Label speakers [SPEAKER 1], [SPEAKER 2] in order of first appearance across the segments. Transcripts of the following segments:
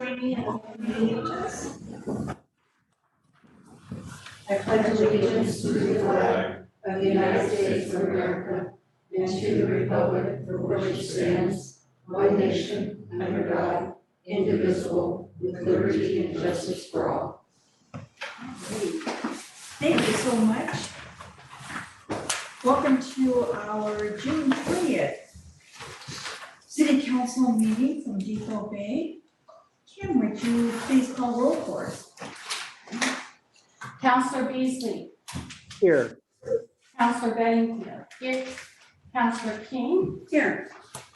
[SPEAKER 1] join me in allegiance. I pledge allegiance to the flag of the United States of America and to the republic for which it stands, one nation, under God, indivisible, with liberty and justice for all.
[SPEAKER 2] Thank you so much. Welcome to our June 20th City Council meeting from Depot Bay. Kim, would you please call roll for us?
[SPEAKER 3] Counselor Beasley.
[SPEAKER 4] Here.
[SPEAKER 3] Counselor Bedingfield. Here. Counselor King.
[SPEAKER 2] Here.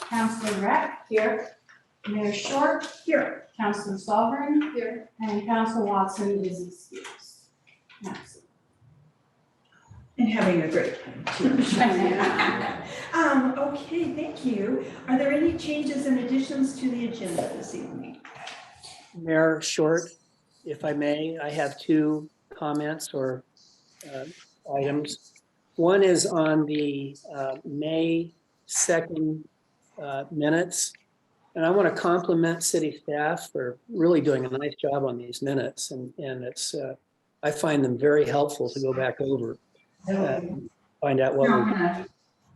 [SPEAKER 3] Counselor Reck. Here. Mayor Short.
[SPEAKER 2] Here.
[SPEAKER 3] Counselor Sovereign. Here. And Counselor Watson is excused. Yes.
[SPEAKER 2] And having a great time too. Okay, thank you. Are there any changes and additions to the agenda this evening?
[SPEAKER 4] Mayor Short, if I may, I have two comments or items. One is on the May 2nd minutes. And I want to compliment city staff for really doing a nice job on these minutes. And it's, I find them very helpful to go back over. Find out what we.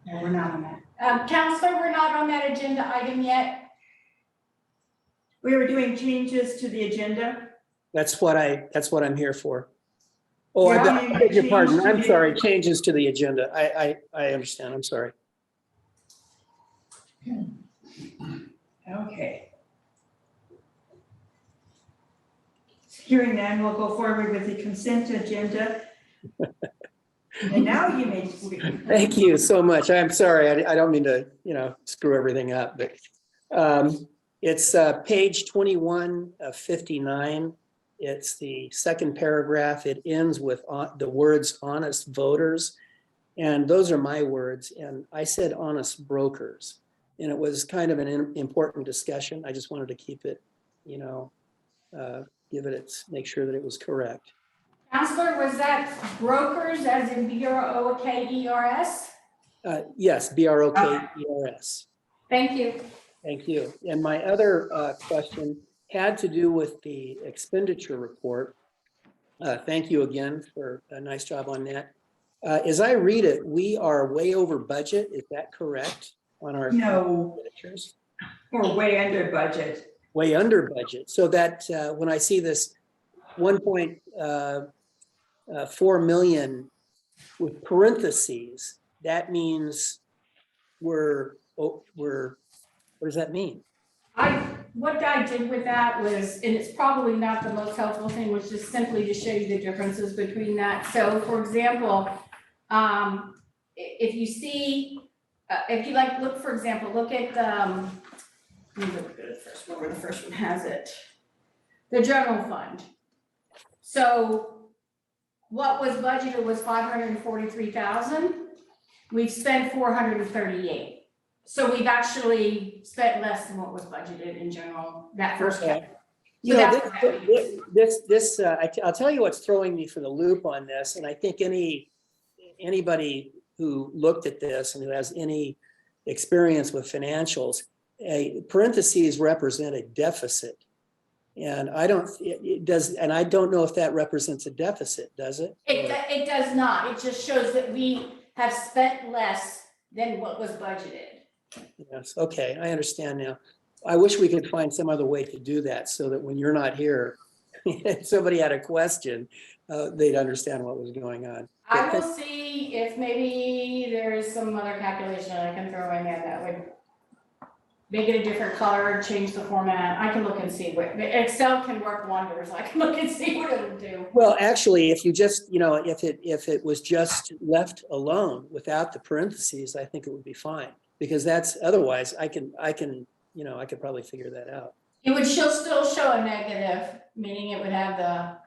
[SPEAKER 3] No, we're not on that. Counselor, we're not on that agenda item yet.
[SPEAKER 2] We were doing changes to the agenda.
[SPEAKER 4] That's what I'm here for. Oh,
[SPEAKER 2] Yeah,
[SPEAKER 4] I beg your pardon.
[SPEAKER 2] change to
[SPEAKER 4] I'm
[SPEAKER 2] the-
[SPEAKER 4] sorry. Changes to the agenda. I understand. I'm sorry.
[SPEAKER 2] Okay. Hearing none, we'll go forward with the consent agenda. And now you may speak.
[SPEAKER 4] Thank you so much. I'm sorry. I don't mean to, screw everything up, but it's page 21 of 59. It's the second paragraph. It ends with the words honest voters. And those are my words. And I said honest brokers. And it was kind of an important discussion. I just wanted to keep it, make sure that it was correct.
[SPEAKER 3] Counselor, was that brokers as in B-R-O-K-E-R-S?
[SPEAKER 4] Yes, B-R-O-K-E-R-S.
[SPEAKER 3] Thank you.
[SPEAKER 4] Thank you. And my other question had to do with the expenditure report. Thank you again for a nice job on that. As I read it, we are way over budget. Is that correct on our
[SPEAKER 2] No,
[SPEAKER 4] expenditures?
[SPEAKER 2] we're way under budget.
[SPEAKER 4] Way under budget. So that when I see this 1.4 million with parentheses, that means we're, what does that mean?
[SPEAKER 3] What I did with that was, and it's probably not the most helpful thing, was just simply to show you the differences between that. So for example, if you see, if you look, for example, look at, let me look at the first one, where the first one has it. The general fund. So what was budgeted was 543,000. We've spent 438. So we've actually spent less than what was budgeted in general, that first category. So that's what that means.
[SPEAKER 4] I'll tell you what's throwing me for the loop on this, and I think anybody who looked at this and who has any experience with financials, parentheses represent a deficit. And I don't know if that represents a deficit, does it?
[SPEAKER 3] It does not. It just shows that we have spent less than what was budgeted.
[SPEAKER 4] Yes, okay, I understand now. I wish we could find some other way to do that so that when you're not here, if somebody had a question, they'd understand what was going on.
[SPEAKER 3] I will see if maybe there's some other calculation I can throw in there that would make it a different color, change the format. I can look and see what, Excel can work wonders. I can look and see what it'll do.
[SPEAKER 4] Well, actually, if you just, if it was just left alone without the parentheses, I think it would be fine. Because that's, otherwise, I could probably figure that out.
[SPEAKER 3] It would still show a negative, meaning it would have the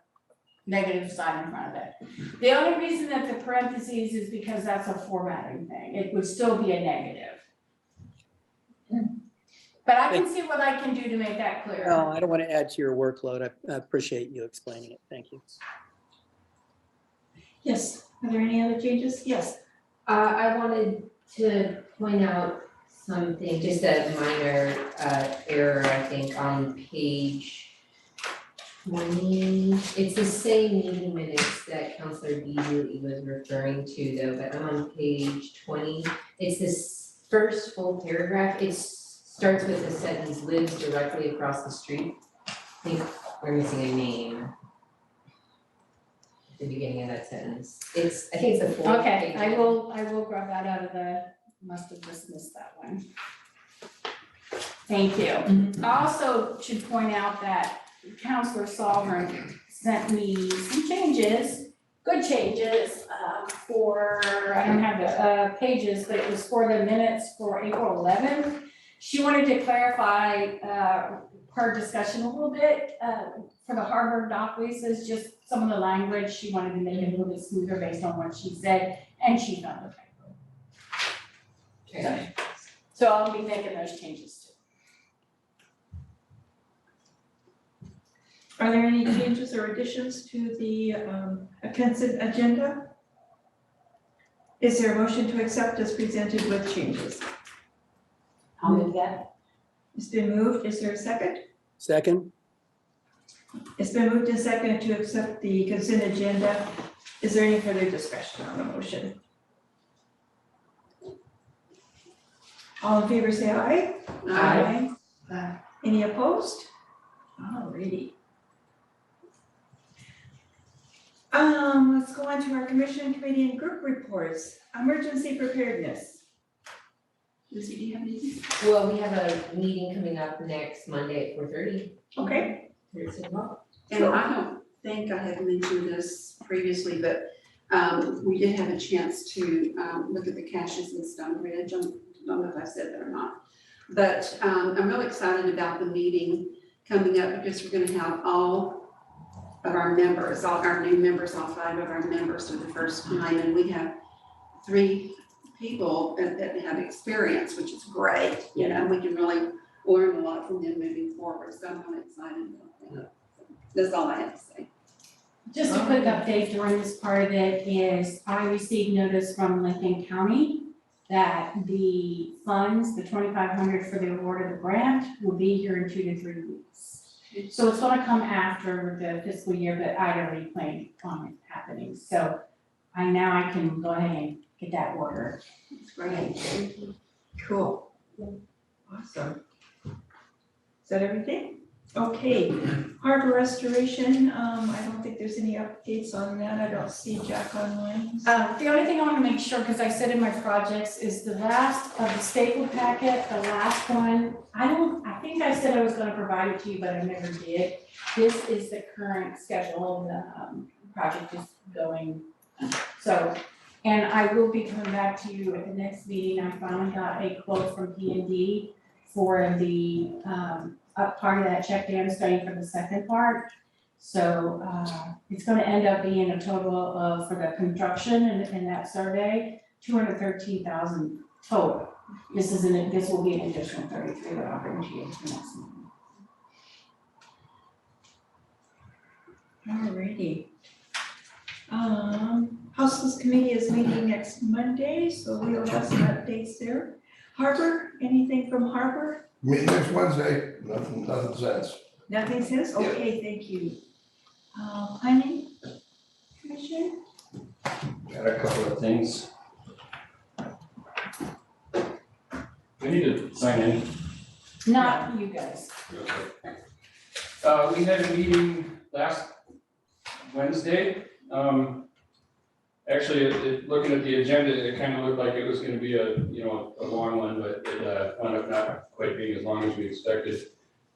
[SPEAKER 3] negative sign in front of it. The only reason that the parentheses is because that's a formatting thing. It would still be a negative. But I can see what I can do to make that clear.
[SPEAKER 4] No, I don't want to add to your workload. I appreciate you explaining it. Thank you.
[SPEAKER 2] Yes, are there any other changes? Yes.
[SPEAKER 5] I wanted to point out something, just a minor error, I think, on page it's the same meeting minutes that Counselor Beasley was referring to though, but I'm on page 20. It's this first full paragraph. It starts with the sentence, lives directly across the street. I think we're missing a name at the beginning of that sentence. I think it's the fourth
[SPEAKER 3] Okay,
[SPEAKER 5] page.
[SPEAKER 3] I will grab that out of must have just missed that one. Thank you. I also should point out that Counselor Sovereign sent me some changes, good changes, for, I don't have the, pages, but it was for the minutes for April 11th. She wanted to clarify, her discussion a little bit, for the harbor dock leases, just some of the language, she wanted to make it a little bit smoother based on what she said, and she found the typo.
[SPEAKER 5] Okay.
[SPEAKER 3] So I'll be making those changes too.
[SPEAKER 2] Are there any changes or additions to the consent agenda? Is there a motion to accept as presented with changes?
[SPEAKER 3] I'll move that.
[SPEAKER 2] It's been moved. Is there a second?
[SPEAKER 4] Second?
[SPEAKER 2] It's been moved and seconded to accept the consent agenda. Is there any further discussion on the motion? All in favor say aye.
[SPEAKER 5] Aye.
[SPEAKER 2] Any opposed? Alrighty. Let's go on to our commission, committee, and group reports. Emergency preparedness. Lucy, do you have anything?
[SPEAKER 5] Well, we have a meeting coming up next Monday at 4:30.
[SPEAKER 2] Okay.
[SPEAKER 5] Here's the law.
[SPEAKER 1] And I don't think I had mentioned this previously, but we did have a chance to look at the caches in Stone Ridge. I don't know if I said that or not. But I'm really excited about the meeting coming up because we're gonna have all of our members, all our new members, all 5 of our members for the first time. And we have 3 people that have experience, which is great. You know, we can really learn a lot from them moving forward. So I'm really excited about that. That's all I have to say.
[SPEAKER 3] Just a quick update during this part of it is I received notice from Lincoln County that the funds, the 2,500 for the award of the grant will be here in 2 to 3 weeks. So it's gonna come after the fiscal year, but I already planned on it happening. So I can go ahead and get that order.
[SPEAKER 1] It's great.
[SPEAKER 2] Cool. Awesome. Is that everything? Okay, harbor restoration, I don't think there's any updates on that. I don't see Jack online.
[SPEAKER 3] The only thing I wanna make sure, because I said in my projects, is the last of the staple packet, the last one, I think I said I was gonna provide it to you, but I never did. This is the current schedule, the project is going, so, and I will be coming back to you at the next meeting. I finally got a quote from P&D for the, up part of that check dam study for the second part. So it's gonna end up being a total of, for the construction and that survey, 213,000 total. This will be an additional 33 that I'll bring to you next meeting.
[SPEAKER 2] Alrighty. Houseless Committee is meeting next Monday, so we'll have some updates there. Harbor, anything from Harbor?
[SPEAKER 6] Meeting next Wednesday, nothing since.
[SPEAKER 2] Nothing since?
[SPEAKER 6] Yeah.
[SPEAKER 2] Okay, thank you. Planning Commission?
[SPEAKER 7] Got a couple of things. We need to sign in.
[SPEAKER 3] Not you guys.
[SPEAKER 7] We had a meeting last Wednesday. Actually, looking at the agenda, it kind of looked like it was gonna be a long one, but it wound up not quite being as long as we expected.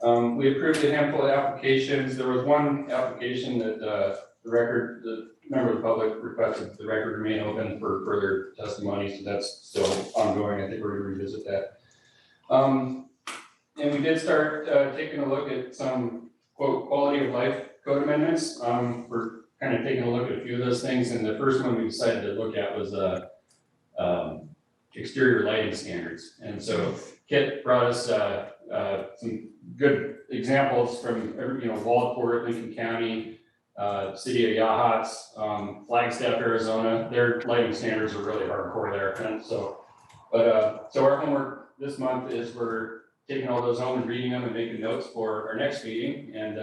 [SPEAKER 7] We approved a handful of applications. There was one application that the member of the public requested the record remain open for further testimony, so that's still ongoing. I think we're gonna revisit that. And we did start taking a look at some quote quality of life code amendments. We're kind of taking a look at a few of those things, and the first one we decided to look at was exterior lighting standards. And so Kit brought us some good examples from Waldport, Lincoln County, City of Yachats, Flagstaff, Arizona. Their lighting standards are really hardcore there, and so our homework this month is we're taking all those home and reading them and making notes for our next meeting and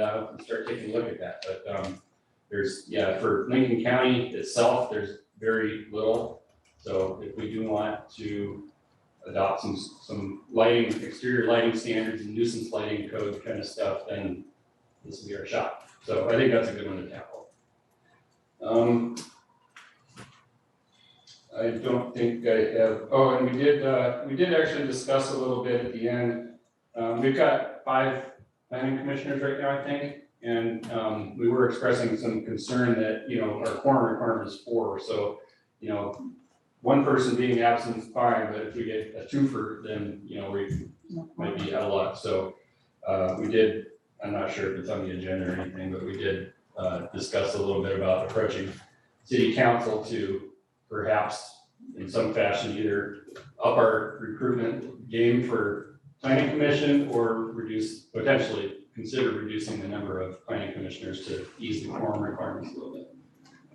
[SPEAKER 7] start taking a look at that. But there's, for Lincoln County itself, there's very little. So if we do want to adopt some lighting, exterior lighting standards and nuisance lighting code kind of stuff, then this will be our shot. So I think that's a good one to tackle. I don't think I have, and we did actually discuss a little bit at the end. We've got 5 planning commissioners right now, I think, and we were expressing some concern that, our quorum requirement is 4, so, one person being absent is fine, but if we get a twofer, then, we might be out of luck. So we did, I'm not sure if it's on the agenda or anything, but we did discuss a little bit about approaching city council to perhaps in some fashion either up our recruitment game for planning commission or potentially consider reducing the number of planning commissioners to ease the quorum requirements a little bit.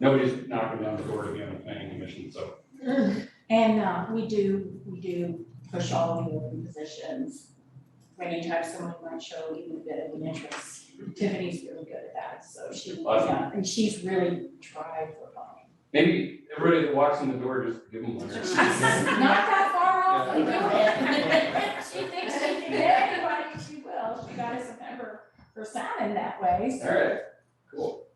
[SPEAKER 7] Nobody's knocking down the door to be on the planning commission, so.
[SPEAKER 3] And we do push all of the open positions. Anytime someone might show even a bit of an interest, Tiffany's really good at that, so
[SPEAKER 7] Awesome.
[SPEAKER 3] and she's really tried for fun.
[SPEAKER 7] Maybe everybody that walks in the door, just give them one.
[SPEAKER 3] Not that far off, you know. She thinks she can get anybody, she will, she got us a member for salmon that way, so.
[SPEAKER 7] All right, cool.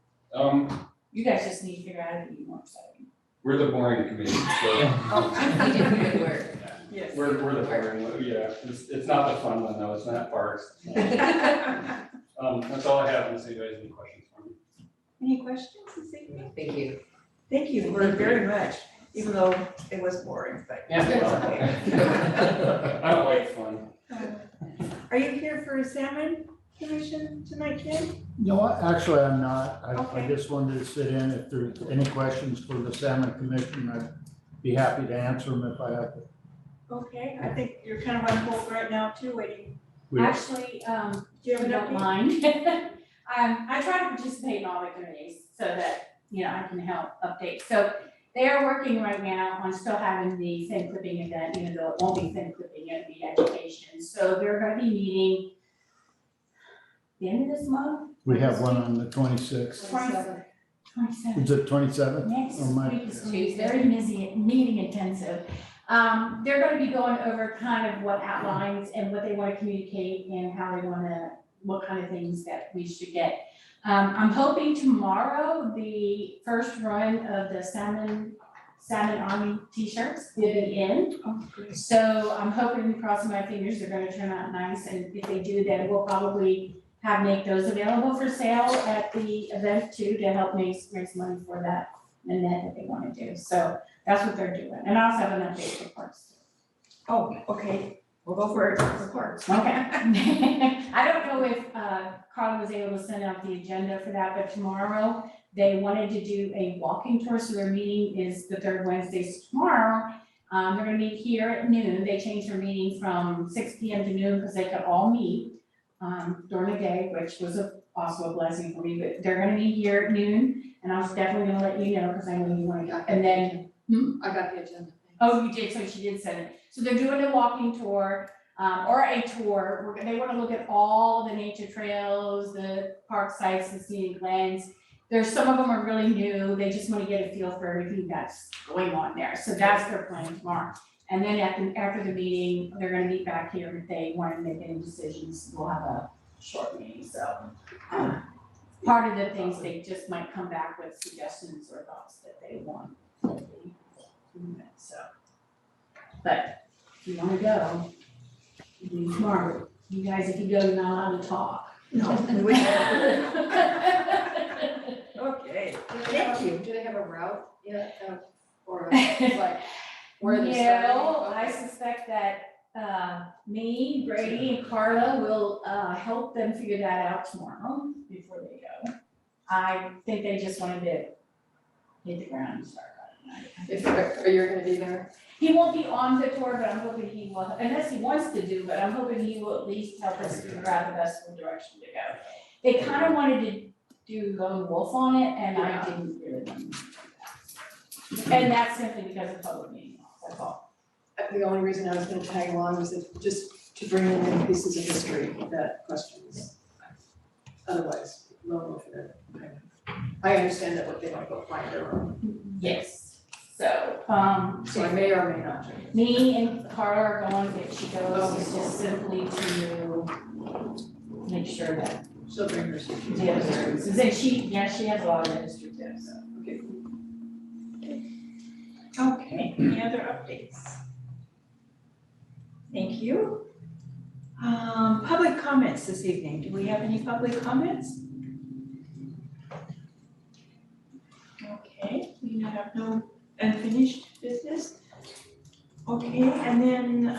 [SPEAKER 3] You guys just need to figure out if you more exciting.
[SPEAKER 7] We're the boring committee, so.
[SPEAKER 5] You did good work.
[SPEAKER 3] Yes.
[SPEAKER 7] We're the boring one, yeah. It's not the fun one though, it's not parks. That's all I have, unless anybody has any questions for me.
[SPEAKER 2] Any questions this evening?
[SPEAKER 5] Thank you.
[SPEAKER 2] Thank you very much, even though it was boring, but.
[SPEAKER 7] Yeah.
[SPEAKER 2] it's okay.
[SPEAKER 7] I don't like fun.
[SPEAKER 2] Are you here for a salmon commission tonight, Ken?
[SPEAKER 8] No, actually, I'm not. I
[SPEAKER 2] Okay.
[SPEAKER 8] just wanted to sit in. If there's any questions for the Salmon Commission, I'd be happy to answer them if I have to.
[SPEAKER 2] Okay, I think you're kind of on hold right now too, waiting.
[SPEAKER 8] We-
[SPEAKER 3] Actually,
[SPEAKER 2] Do you have an
[SPEAKER 3] don't
[SPEAKER 2] update?
[SPEAKER 3] mind. I try to participate in all the committees so that, I can help update. So they are working right now on still having the thin clipping event, even though it won't be thin clipping, it'll be education. So they're gonna be meeting the end of this month,
[SPEAKER 8] We have one on the 26th.
[SPEAKER 3] 27th.
[SPEAKER 8] Is it 27th?
[SPEAKER 3] Next
[SPEAKER 8] Or my-
[SPEAKER 3] week is Tuesday, very busy, meeting intensive. They're gonna be going over kind of what outlines and what they wanna communicate and how they what kind of things that we should get. I'm hoping tomorrow, the first run of the Salmon Army t-shirts will be in.
[SPEAKER 2] Oh, great.
[SPEAKER 3] So I'm hoping, crossing my fingers, they're gonna turn out nice, and if they do, then we'll probably make those available for sale at the event too, to help raise money for that event that they wanna do, so that's what they're doing, and I also have an update for parks.
[SPEAKER 2] Oh, okay, we'll go for it, for parks.
[SPEAKER 3] Okay. I don't know if Carla was able to send out the agenda for that, but tomorrow, they wanted to do a walking tour, so their meeting is the third Wednesday, so tomorrow. They're gonna meet here at noon, they changed their meeting from 6 p.m. to noon, because they could all meet during the day, which was also a blessing for me, but they're gonna meet here at noon, and I was definitely gonna let you know, because I know you wanna go, and then.
[SPEAKER 1] I got the agenda.
[SPEAKER 3] Oh, you did, so she did send it, so they're doing a walking tour, or a tour, they wanna look at all the nature trails, the park sites, the scenic lands. There's, some of them are really new, they just wanna get a feel for everything that's going on there, so that's their plan tomorrow. And then after the meeting, they're gonna meet back here, if they wanna make any decisions, we'll have a short meeting, so. Part of the things, they just might come back with suggestions or thoughts that they want. So, but if you wanna go, you tomorrow, you guys, if you go, you're not allowed to talk.
[SPEAKER 2] No, we Okay, thank you.
[SPEAKER 1] Do they have a route yet, or like, where they starting?
[SPEAKER 3] No, I suspect that, me, Brady, and Carla will, help them figure that out tomorrow before they go. I think they just wanted to hit the ground and start running.
[SPEAKER 1] Are you gonna be there?
[SPEAKER 3] He won't be on the tour, but I'm hoping he will, unless he wants to do, but I'm hoping he will at least help us figure out the best direction to go. They kind of wanted to do Lone Wolf on it, and I didn't really want to do that. And that's simply because of public meeting law, that's all.
[SPEAKER 1] The only reason I was gonna tag along was that just to bring in any pieces of history that questions. Otherwise, no, I understand that what they want to go find their own,
[SPEAKER 3] Yes, so,
[SPEAKER 1] so I may or may not change it.
[SPEAKER 3] me and Carla are going, if she goes, is just simply to make sure that
[SPEAKER 1] So bring her some.
[SPEAKER 3] the other, since she has a lot of industry too, so.
[SPEAKER 1] Okay.
[SPEAKER 2] Okay, any other updates? Thank you. Public comments this evening. Do we have any public comments? Okay, we have no unfinished business. Okay, and then,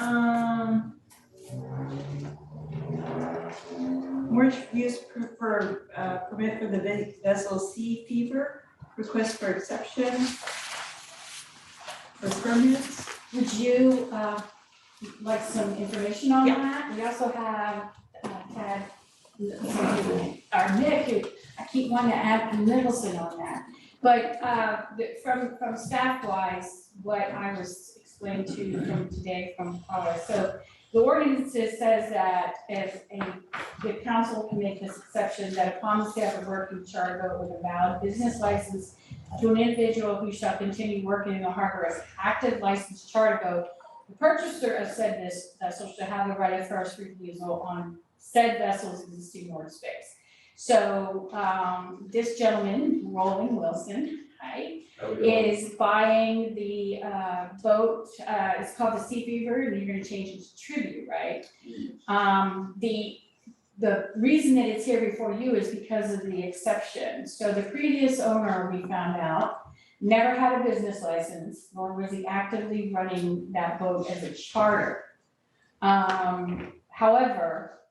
[SPEAKER 2] Orange use permit for the vessel Sea Fever, request for exception for permits.
[SPEAKER 3] Would you, like some information on that? We also have, had, our Nick, who, I keep wanting to add Nicholson on that. But, from staff wise, what I was explained to you from today from Carla, so the ordinance says that if the council can make this exception, that upon the sale of working charter with a valid business license to an individual who shall continue working in the harbor as active licensed charter boat, the purchaser of said vessel shall have the right of first refusal on said vessel's existing moored space. So, this gentleman, Roland Wilson, right, is buying the, boat, it's called the Sea Fever, and you're gonna change it to Tribute, right? The reason that it's here before you is because of the exception. So the previous owner, we found out, never had a business license, nor was he actively running that boat as a charter. However,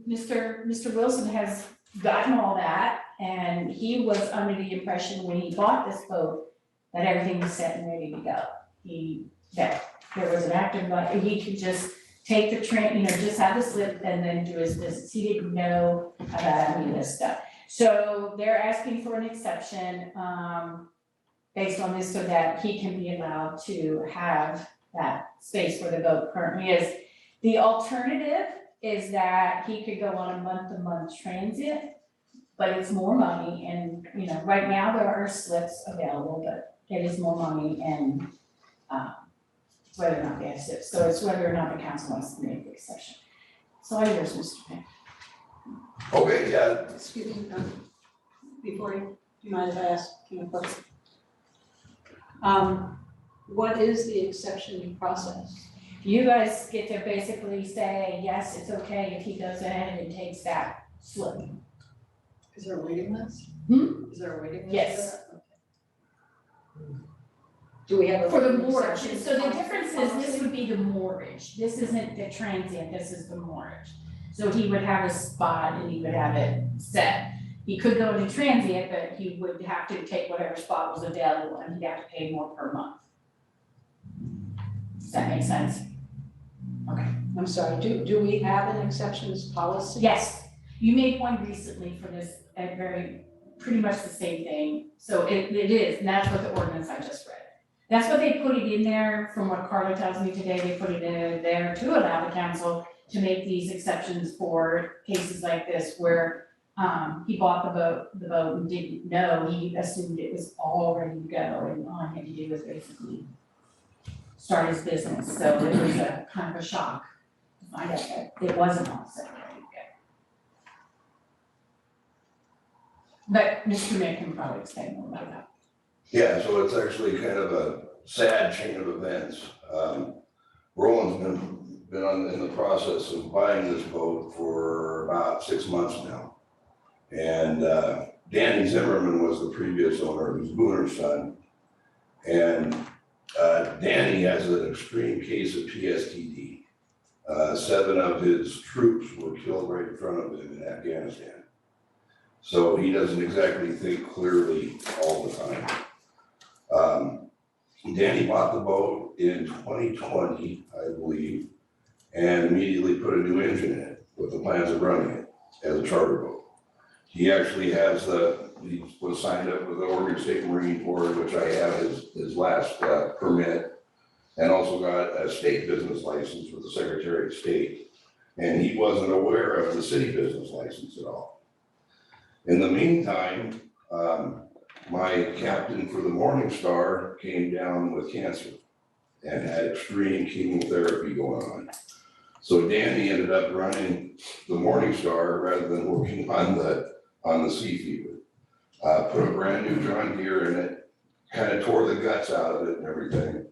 [SPEAKER 3] Mr. Wilson has gotten all that, and he was under the impression when he bought this boat that everything was set and ready to go. That there was an active, he could just take the train, just have the slip and then do his business. He didn't know about any of this stuff. So they're asking for an exception, based on this so that he can be allowed to have that space where the boat currently is. The alternative is that he could go on a month-to-month transit, but it's more money and, right now there are slips available, but it is more money and, it's whether or not they have slips. So it's whether or not the council wants to make the exception. So I yours, Mr. Peck.
[SPEAKER 6] Okay, yeah,
[SPEAKER 1] Excuse me, before you, do you mind if I ask you a question? What is the exception process?
[SPEAKER 3] You guys get to basically say, yes, it's okay if he goes ahead and takes that slip.
[SPEAKER 1] Is there a waiting list? Is there a waiting list?
[SPEAKER 3] Yes.
[SPEAKER 1] For that? Okay. Do we have a?
[SPEAKER 3] For the
[SPEAKER 1] waiting
[SPEAKER 3] moorage,
[SPEAKER 1] exception
[SPEAKER 3] so the difference is this
[SPEAKER 1] policy?
[SPEAKER 3] would be the moorage, this isn't the transient, this is the moorage. So he would have a spot and he would have it set. He could go into transient, but he would have to take whatever spot was available and he'd have to pay more per month. Does that make sense?
[SPEAKER 1] I'm sorry, do we have an exceptions policy?
[SPEAKER 3] Yes, you made one recently for this, pretty much the same thing, so it is, and that's what the ordinance I just read. That's what they put it in there, from what Carla tells me today, they put it in there to allow the council to make these exceptions for cases like this where he bought the boat and didn't know, he assumed it was all ready to go and all he had to do was basically start his business, so it was a kind of a shock to find out that it wasn't all set ready to go. But Mr. Mick can probably explain more about that.
[SPEAKER 6] yeah, so it's actually kind of a sad chain of events. Roland's been in the process of buying this boat for about 6 months now. And Danny Zimmerman was the previous owner, who's Booner's son. And Danny has an extreme case of PSTD. 7 of his troops were killed right in front of him in Afghanistan. So he doesn't exactly think clearly all the time. Danny bought the boat in 2020, I believe, and immediately put a new engine in it with the plans of running it as a charter boat. He actually has he was signed up with the Oregon State Marine Corps, which I have his last permit. and also got a state business license with the Secretary of State. And he wasn't aware of the city business license at all. In the meantime, my captain for the Morning Star came down with cancer and had extreme chemotherapy going on. So Danny ended up running the Morning Star rather than working on the Sea Fever. Put a brand new John Deere in it, kind of tore the guts out of it and everything.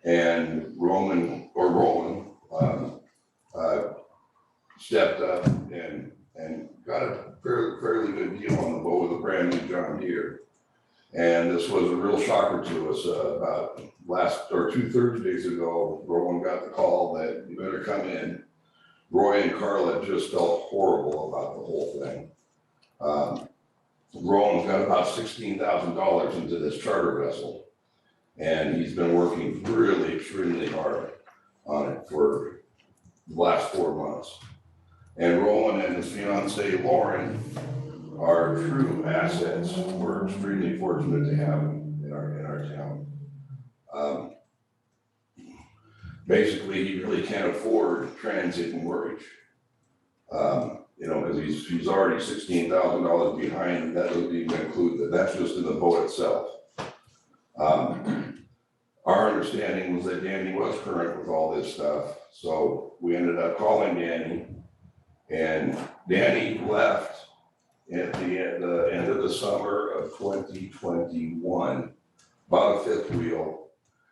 [SPEAKER 6] And Roland stepped up and got a fairly good deal on the boat with a brand new John Deere. And this was a real shocker to us. About 2 Thursdays ago, Roland got the call that you better come in. Roy and Carla just felt horrible about the whole thing. Roland's got about $16,000 into this charter vessel. And he's been working really extremely hard on it for the last 4 months. And Roland and his fiancee Lauren are true assets. We're extremely fortunate to have them in our town. Basically, he really can't afford transit and mortgage. Because he's already $16,000 behind, and that doesn't even include that. That's just in the boat itself. Our understanding was that Danny was current with all this stuff, so we ended up calling Danny, and Danny left at the end of the summer of 2021, bought a fifth wheel,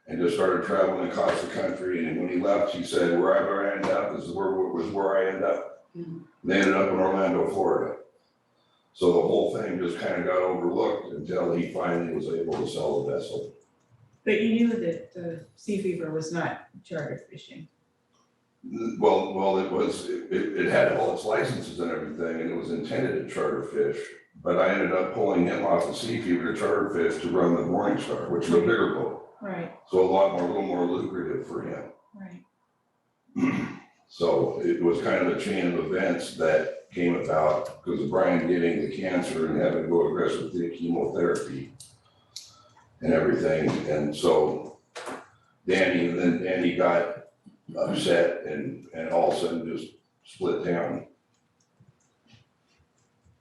[SPEAKER 6] and just started traveling across the country. And when he left, he said, "Wherever I end up is where I end up." They ended up in Orlando, Florida. So the whole thing just kind of got overlooked until he finally was able to sell the vessel.
[SPEAKER 2] But you knew that the Sea Fever was not charter fishing.
[SPEAKER 6] Well, it had all its licenses and everything, and it was intended to charter fish. But I ended up pulling him off the Sea Fever to charter fish to run the Morning Star, which is a bigger boat.
[SPEAKER 2] Right,
[SPEAKER 6] So a little more lucrative for him.
[SPEAKER 2] right.
[SPEAKER 6] So it was kind of a chain of events that came about because of Brian getting the cancer and having to go aggressive with the chemotherapy and everything. And so Danny got upset and all of a sudden just split down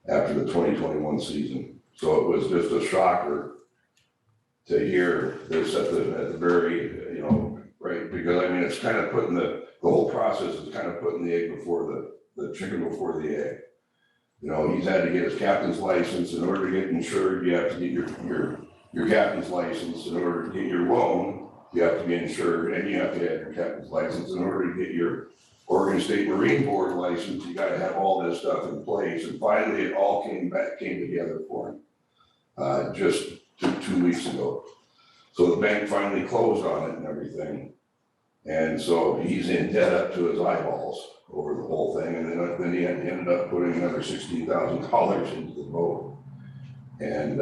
[SPEAKER 6] after the 2021 season. So it was just a shocker to hear this at the very, right, because I mean, it's kind of putting the whole process is kind of putting the egg before the chicken before the egg. He's had to get his captain's license. In order to get insured, you have to get your captain's license. In order to get your loan, you have to be insured, and you have to have your captain's license. In order to get your Oregon State Marine Board license, you got to have all this stuff in place. And finally, it all came together for him just two weeks ago. So the bank finally closed on it and everything. And so he's in debt up to his eyeballs over the whole thing. And then he ended up putting another $16,000 into the boat. And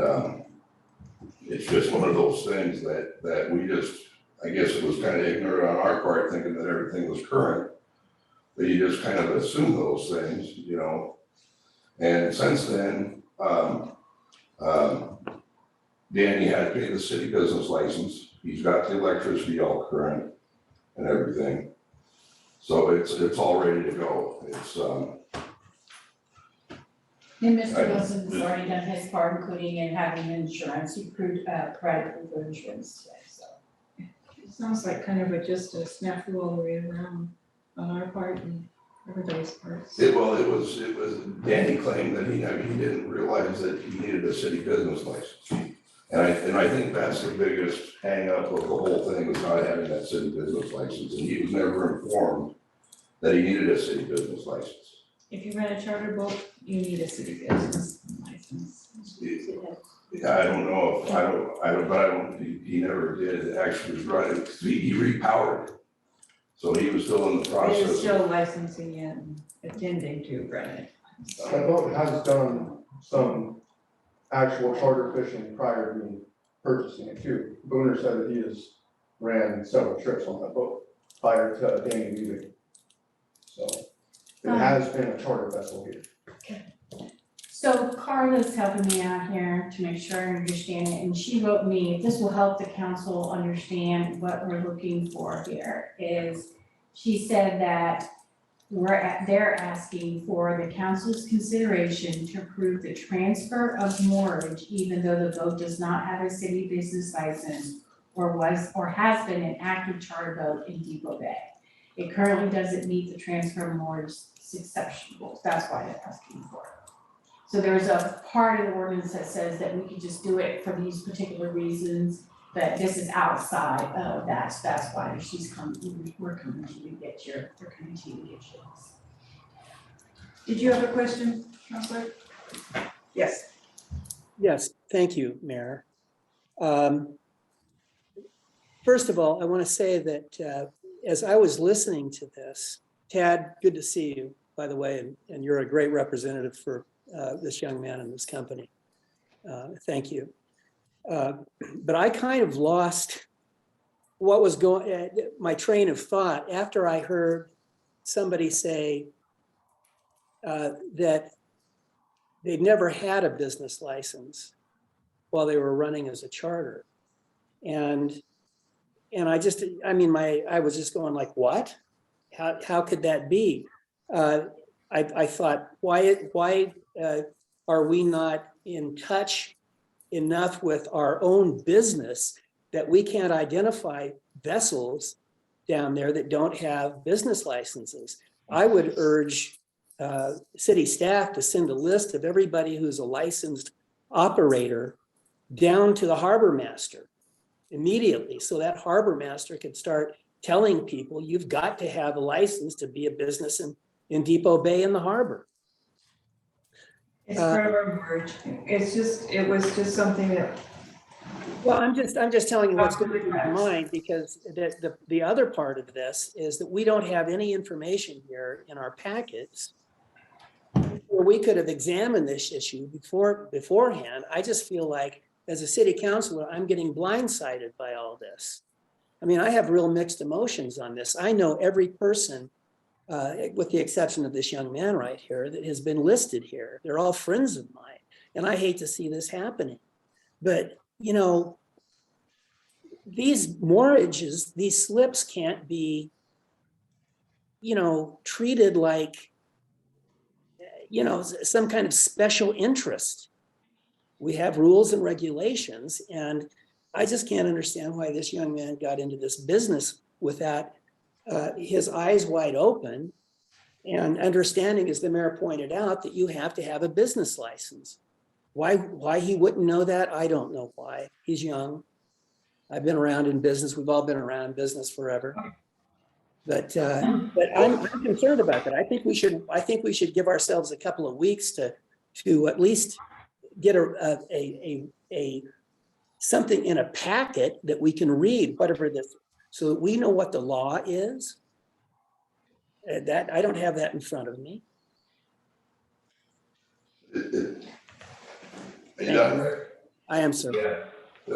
[SPEAKER 6] it's just one of those things that we just, I guess it was kind of ignorant on our part, thinking that everything was current. But you just kind of assume those things, And since then, Danny had to pay the city business license. He's got the electricity all current and everything. So it's all ready to go.
[SPEAKER 3] And Mr. Wilson has already done his part, including in having insurance. He provided proof of insurance today, so.
[SPEAKER 2] It sounds like kind of just a snafu all the way around on our part and everybody's parts.
[SPEAKER 6] It was Danny claimed that he didn't realize that he needed a city business license. And I think that's the biggest hang up of the whole thing, was not having that city business license. And he was never informed that he needed a city business license.
[SPEAKER 2] If you rent a charter boat, you need a city business license.
[SPEAKER 6] I don't know if, he never did actually run it. He repowered. So he was still in the
[SPEAKER 2] It is
[SPEAKER 6] process.
[SPEAKER 2] still licensing and attending to run it.
[SPEAKER 9] My boat has done some actual charter fishing prior to me purchasing it too. Booner said that he has ran several trips on that boat prior to Danny leaving. So it has been a charter vessel here.
[SPEAKER 3] So Carla's helping me out here to make sure I understand it, and she wrote me, this will help the council understand what we're looking for here, is she said that they're asking for the council's consideration to approve the transfer of moorage, even though the boat does not have a city business license or has been an active charter boat in Depot Bay. It currently doesn't meet the transfer of moorage exception rules, that's why they're asking for it. So there's a part of the ordinance that says that we can just do it for these particular reasons, but this is outside of that, so that's why we're coming to you to get your, we're coming to you to get yours.
[SPEAKER 2] Did you have a question, Counselor? Yes.
[SPEAKER 4] Yes, thank you, Mayor. First of all, I want to say that as I was listening to this, Tad, good to see you, by the way, and you're a great representative for this young man in this company. Thank you. But I kind of lost what was going, my train of thought after I heard somebody say that they'd never had a business license while they were running as a charter. And I was just going like, what? How could that be? I thought, why are we not in touch enough with our own business that we can't identify vessels down there that don't have business licenses? I would urge city staff to send a list of everybody who's a licensed operator down to the harbor master immediately, so that harbor master could start telling people, you've got to have a license to be a business in Depot Bay in the harbor.
[SPEAKER 2] It's part of our merge. It was just something that.
[SPEAKER 4] Well, I'm just telling you what's going through my mind, because the other part of this is that we don't have any information here in our packets where we could have examined this issue beforehand. I just feel like as a city councilor, I'm getting blindsided by all this. I mean, I have real mixed emotions on this. I know every person, with the exception of this young man right here, that has been listed here. They're all friends of mine, and I hate to see this happening. But, you know, these morages, these slips can't be, you know, treated like, you know, some kind of special interest. We have rules and regulations, and I just can't understand why this young man got into this business without his eyes wide open and understanding, as the mayor pointed out, that you have to have a business license. Why he wouldn't know that, I don't know why. He's young. I've been around in business. We've all been around in business forever. But I'm concerned about that. I think we should give ourselves a couple of weeks to at least get a something in a packet that we can read, whatever this, so that we know what the law is. That I don't have that in front of me.
[SPEAKER 6] Are you done, Rick?
[SPEAKER 4] I am, sir.
[SPEAKER 6] Yeah.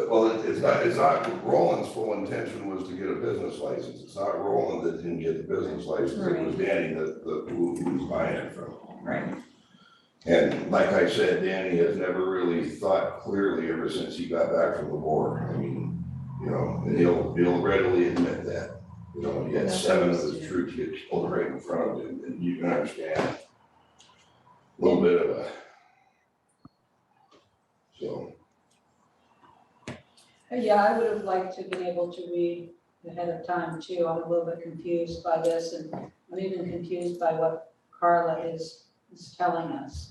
[SPEAKER 6] Well, it's not, Roland's full intention was to get a business license. It's not Roland that didn't get the business license. It was Danny who he was buying it from.
[SPEAKER 2] Right.
[SPEAKER 6] And like I said, Danny has never really thought clearly ever since he got back from the war. I mean, you know, and he'll readily admit that. You know, he had 7 of his troops get killed right in front of him, and you can understand a little bit of a, so.
[SPEAKER 1] Yeah, I would have liked to have been able to read ahead of time too. I'm a little bit confused by this, and I'm even confused by what Carla is telling us.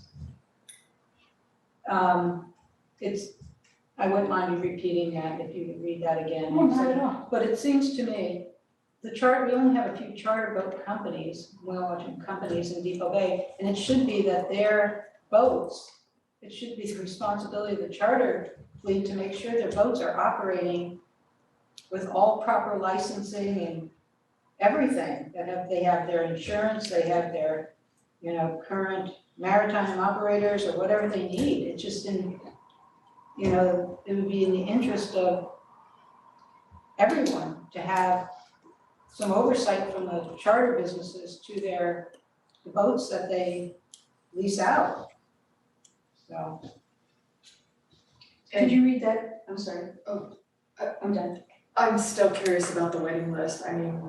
[SPEAKER 1] I wouldn't mind you repeating that if you could read that again.
[SPEAKER 3] Oh, not at all.
[SPEAKER 1] But it seems to me, we only have a few charter boat companies, companies in Depot Bay, and it should be that their boats, it should be the responsibility of the charter fleet to make sure their boats are operating with all proper licensing and everything, they have their insurance, they have their, you know, current maritime operators or whatever they need. It's just you know, it would be in the interest of everyone to have some oversight from the charter businesses to the boats that they lease out.
[SPEAKER 3] So,
[SPEAKER 2] Could you read that? I'm sorry.
[SPEAKER 3] I'm done.
[SPEAKER 10] I'm still curious about the waiting list. I mean,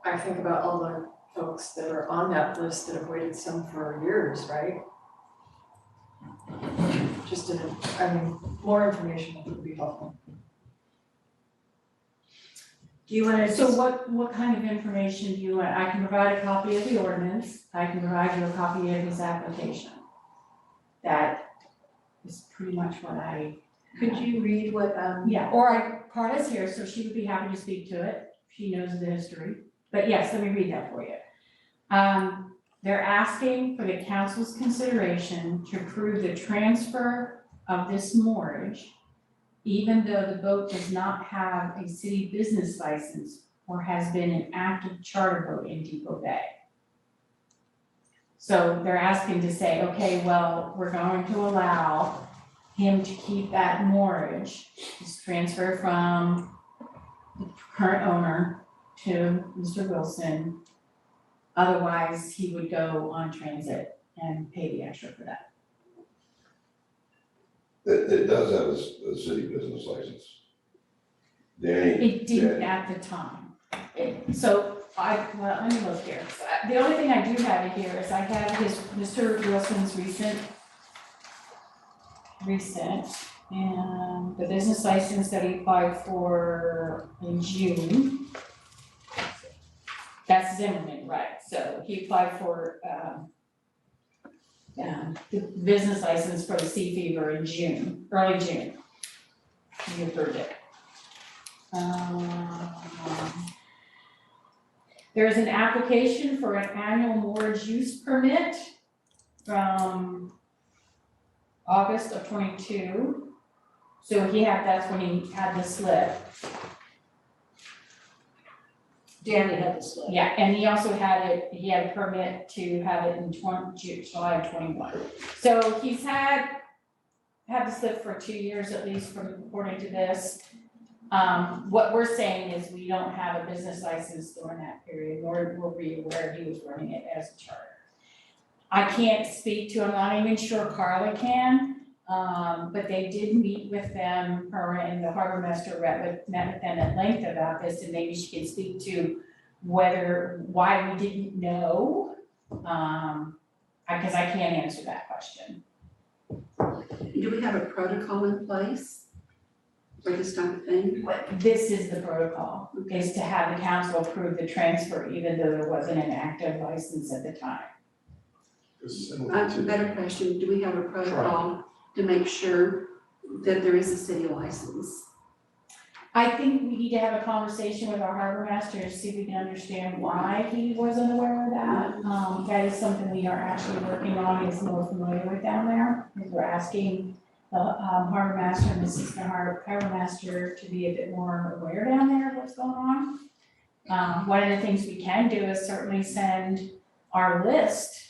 [SPEAKER 10] I think about all the folks that are on that list that have waited some for years, right? Just more information would be helpful.
[SPEAKER 2] Do you wanna
[SPEAKER 3] So what kind of information do you want? I can provide a copy of the ordinance, I can provide you a copy of his application. That is pretty much what I.
[SPEAKER 2] Could you read what,
[SPEAKER 3] Yeah, or Carla's here, so she would be happy to speak to it, she knows the history, but yes, let me read that for you. They're asking for the council's consideration to approve the transfer of this moorage, even though the boat does not have a city business license or has been an active charter boat in Depot Bay. So they're asking to say, okay, well, we're going to allow him to keep that moorage, is transferred from the current owner to Mr. Wilson. Otherwise, he would go on transit and pay the extra for that.
[SPEAKER 6] It does have a city business license. Danny.
[SPEAKER 3] It didn't at the time. Let me look here. The only thing I do have in here is I have Mr. Wilson's recent, and the business license that he applied for in June. That's Zimmerman, right, so he applied for, the business license for the Sea Fever in June, early June. He approved it. There is an application for an annual moorage use permit from August of 22. So that's when he had the slip.
[SPEAKER 1] Danny had this one.
[SPEAKER 3] Yeah, and he also had a permit to have it in July of 21. So he's had the slip for 2 years at least according to this. What we're saying is we don't have a business license during that period, nor were we aware he was running it as a charter. I can't speak to, I'm not even sure Carla can, but they did meet with them, her and the harbor master met with them at length about this, and maybe she can speak to why we didn't know, because I can't answer that question.
[SPEAKER 1] Do we have a protocol in place for this type of thing?
[SPEAKER 3] This is the protocol, is to have the council approve the transfer even though there wasn't an active license at the time.
[SPEAKER 1] A better question, do we have a protocol to make sure that there is a city license?
[SPEAKER 3] I think we need to have a conversation with our harbor master to see if we can understand why he wasn't aware of that. That is something we are actually working on, he's more familiar with down there, because we're asking the harbor master and the assistant harbor master to be a bit more aware down there of what's going on. One of the things we can do is certainly send our list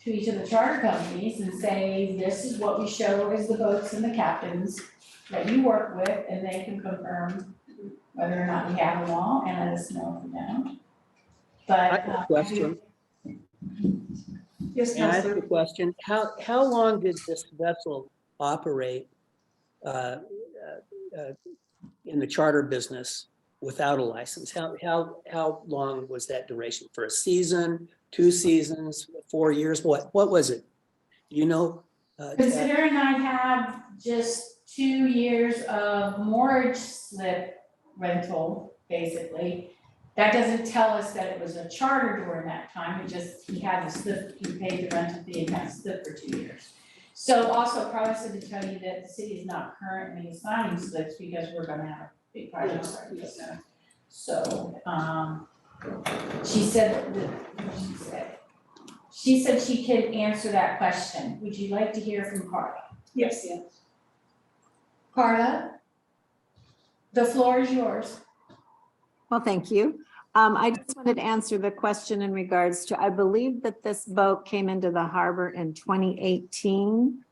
[SPEAKER 3] to each of the charter companies and say, this is what we show as the boats and the captains that you work with, and they can confirm whether or not we have them all and let us know if we don't. But.
[SPEAKER 4] I have a question.
[SPEAKER 2] yes,
[SPEAKER 4] And I have
[SPEAKER 2] Counselor?
[SPEAKER 4] a question. How long did this vessel operate in the charter business without a license? How long was that duration? For a season, 2 seasons, 4 years? What was it? You know? Chad?
[SPEAKER 3] Considering I have just 2 years of moorage slip rental, basically, that doesn't tell us that it was a charter during that time, he had the slip, he paid the rental fee and had the slip for 2 years. So also, Carla said to tell you that the city is not currently assigning slips because we're gonna have a big project starting this year. So, she said she could answer that question. Would you like to hear from Carla?
[SPEAKER 2] Yes.
[SPEAKER 3] Carla? The floor is yours.
[SPEAKER 11] Well, thank you. I just wanted to answer the question in regards to, I believe that this boat came into the harbor in 2018.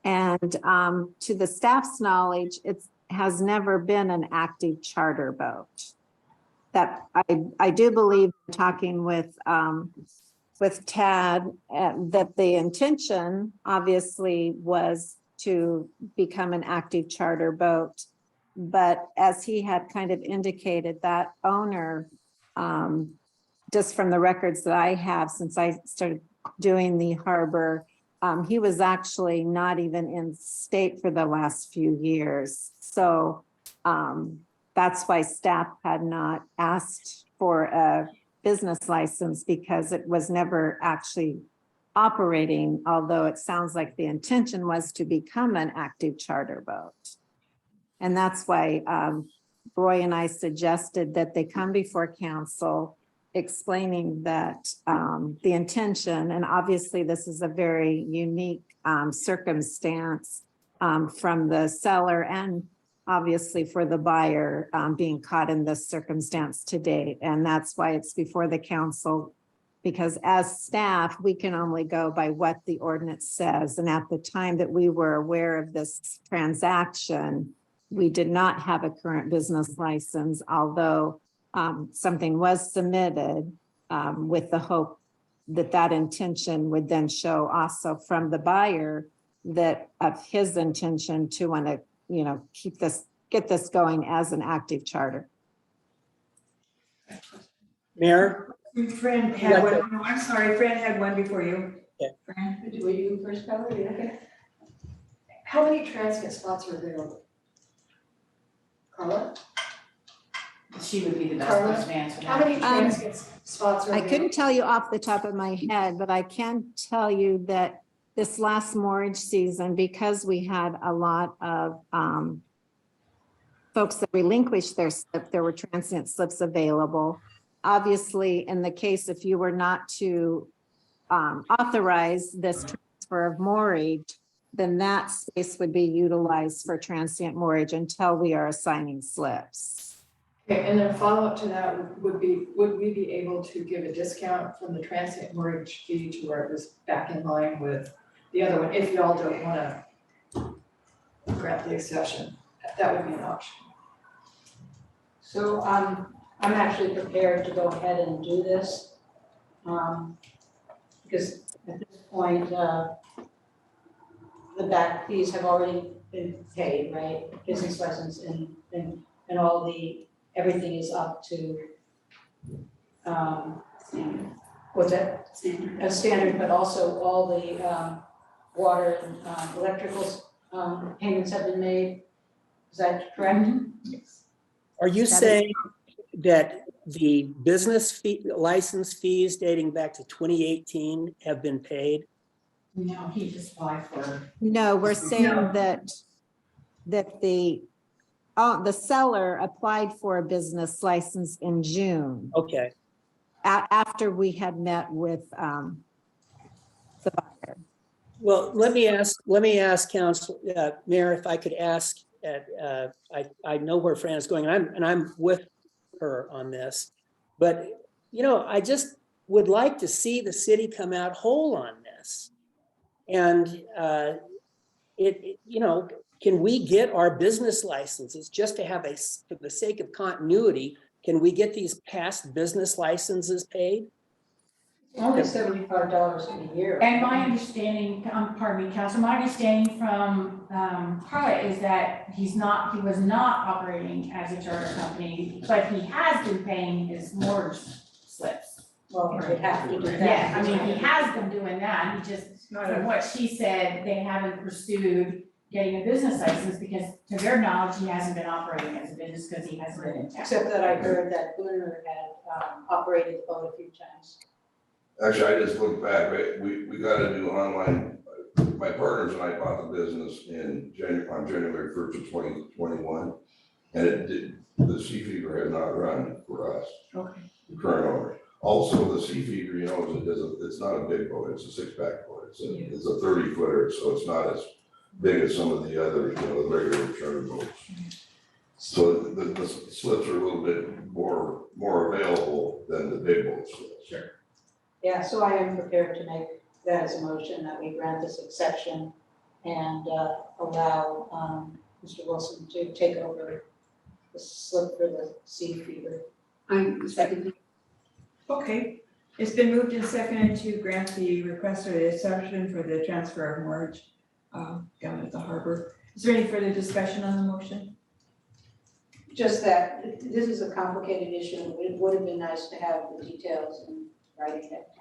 [SPEAKER 11] And to the staff's knowledge, it has never been an active charter boat. That I do believe, talking with Tad, that the intention obviously was to become an active charter boat. But as he had kind of indicated, that owner, just from the records that I have since I started doing the harbor, he was actually not even in state for the last few years. So that's why staff had not asked for a business license, because it was never actually operating, although it sounds like the intention was to become an active charter boat. And that's why Roy and I suggested that they come before council explaining that the intention, and obviously this is a very unique circumstance from the seller and obviously for the buyer being caught in this circumstance today. And that's why it's before the council, because as staff, we can only go by what the ordinance says. And at the time that we were aware of this transaction, we did not have a current business license, although something was submitted with the hope that that intention would then show also from the buyer that of his intention to want to, you know, get this going as an active charter.
[SPEAKER 4] Mayor,
[SPEAKER 2] Fran had one. No, I'm sorry, Fran had one before you.
[SPEAKER 4] Yeah.
[SPEAKER 2] Fran?
[SPEAKER 10] Do you first, Kelly? Okay. How many transient spots are available? Carla?
[SPEAKER 3] She would be the best
[SPEAKER 10] Carla?
[SPEAKER 3] person to answer that.
[SPEAKER 10] How many transient spots are
[SPEAKER 11] I
[SPEAKER 10] available?
[SPEAKER 11] couldn't tell you off the top of my head, but I can tell you that this last moorage season, because we had a lot of folks that relinquished their slip, there were transient slips available. Obviously, in the case if you were not to authorize this transfer of moorage, then that space would be utilized for transient moorage until we are assigning slips.
[SPEAKER 10] Okay, and then follow up to that would we be able to give a discount from the transient mortgage fee to where it was back in line with the other one, if y'all don't wanna grant the exception? That would be an option.
[SPEAKER 1] So I'm actually prepared to go ahead and do this. Because at this point, the back fees have already been paid, right? Business license and all the, everything is up to, what's that? A standard, but also all the water and electrical payments have been made. Is that correct?
[SPEAKER 4] are you
[SPEAKER 11] That is-
[SPEAKER 4] saying that the business fee, license fees dating back to 2018 have been paid?
[SPEAKER 3] No, he just applied for.
[SPEAKER 11] No, we're saying that the seller applied for a business license in June,
[SPEAKER 4] Okay,
[SPEAKER 11] after we had met with the buyer.
[SPEAKER 4] well, let me ask Council, Mayor, if I could ask, I know where Fran is going, and I'm with her on this, but, you know, I just would like to see the city come out whole on this. And you know, can we get our business licenses just to have for the sake of continuity, can we get these past business licenses paid?
[SPEAKER 1] Only $75 a year.
[SPEAKER 3] And my understanding, pardon me, Council, my understanding from Carla is that he was not operating as a charter company, but he has been paying his mortgage slips.
[SPEAKER 1] Well, they have to do that.
[SPEAKER 3] Yeah, I mean, he has been doing that, he just, from what she said, they haven't pursued getting a business license because to their knowledge, he hasn't been operating as a business because he hasn't been in town.
[SPEAKER 1] Except that I heard that Booner had operated the boat a few times.
[SPEAKER 6] Actually, I just looked back, right, we gotta do online, my partners and I bought the business on January 1st of 2021. And the Seafeeder had not run for us.
[SPEAKER 2] Okay.
[SPEAKER 6] The current owner. Also, the Seafeeder, you know, it's not a big boat, it's a 6-pack boat, it's a 30-footer, so it's not as big as some of the other, you know, the regular charter boats. So the slips are a little bit more available than the big boat slips.
[SPEAKER 1] Sure. Yeah, so I am prepared to make that as a motion that we grant this exception and allow Mr. Wilson to take over the slip for the Seafeeder.
[SPEAKER 10] I'm seconding.
[SPEAKER 2] Okay, it's been moved and seconded to grant the request for the exception for the transfer of mortgage down at the harbor. Is there any further discussion on the motion?
[SPEAKER 1] Just that this is a complicated issue. It would have been nice to have the details in writing that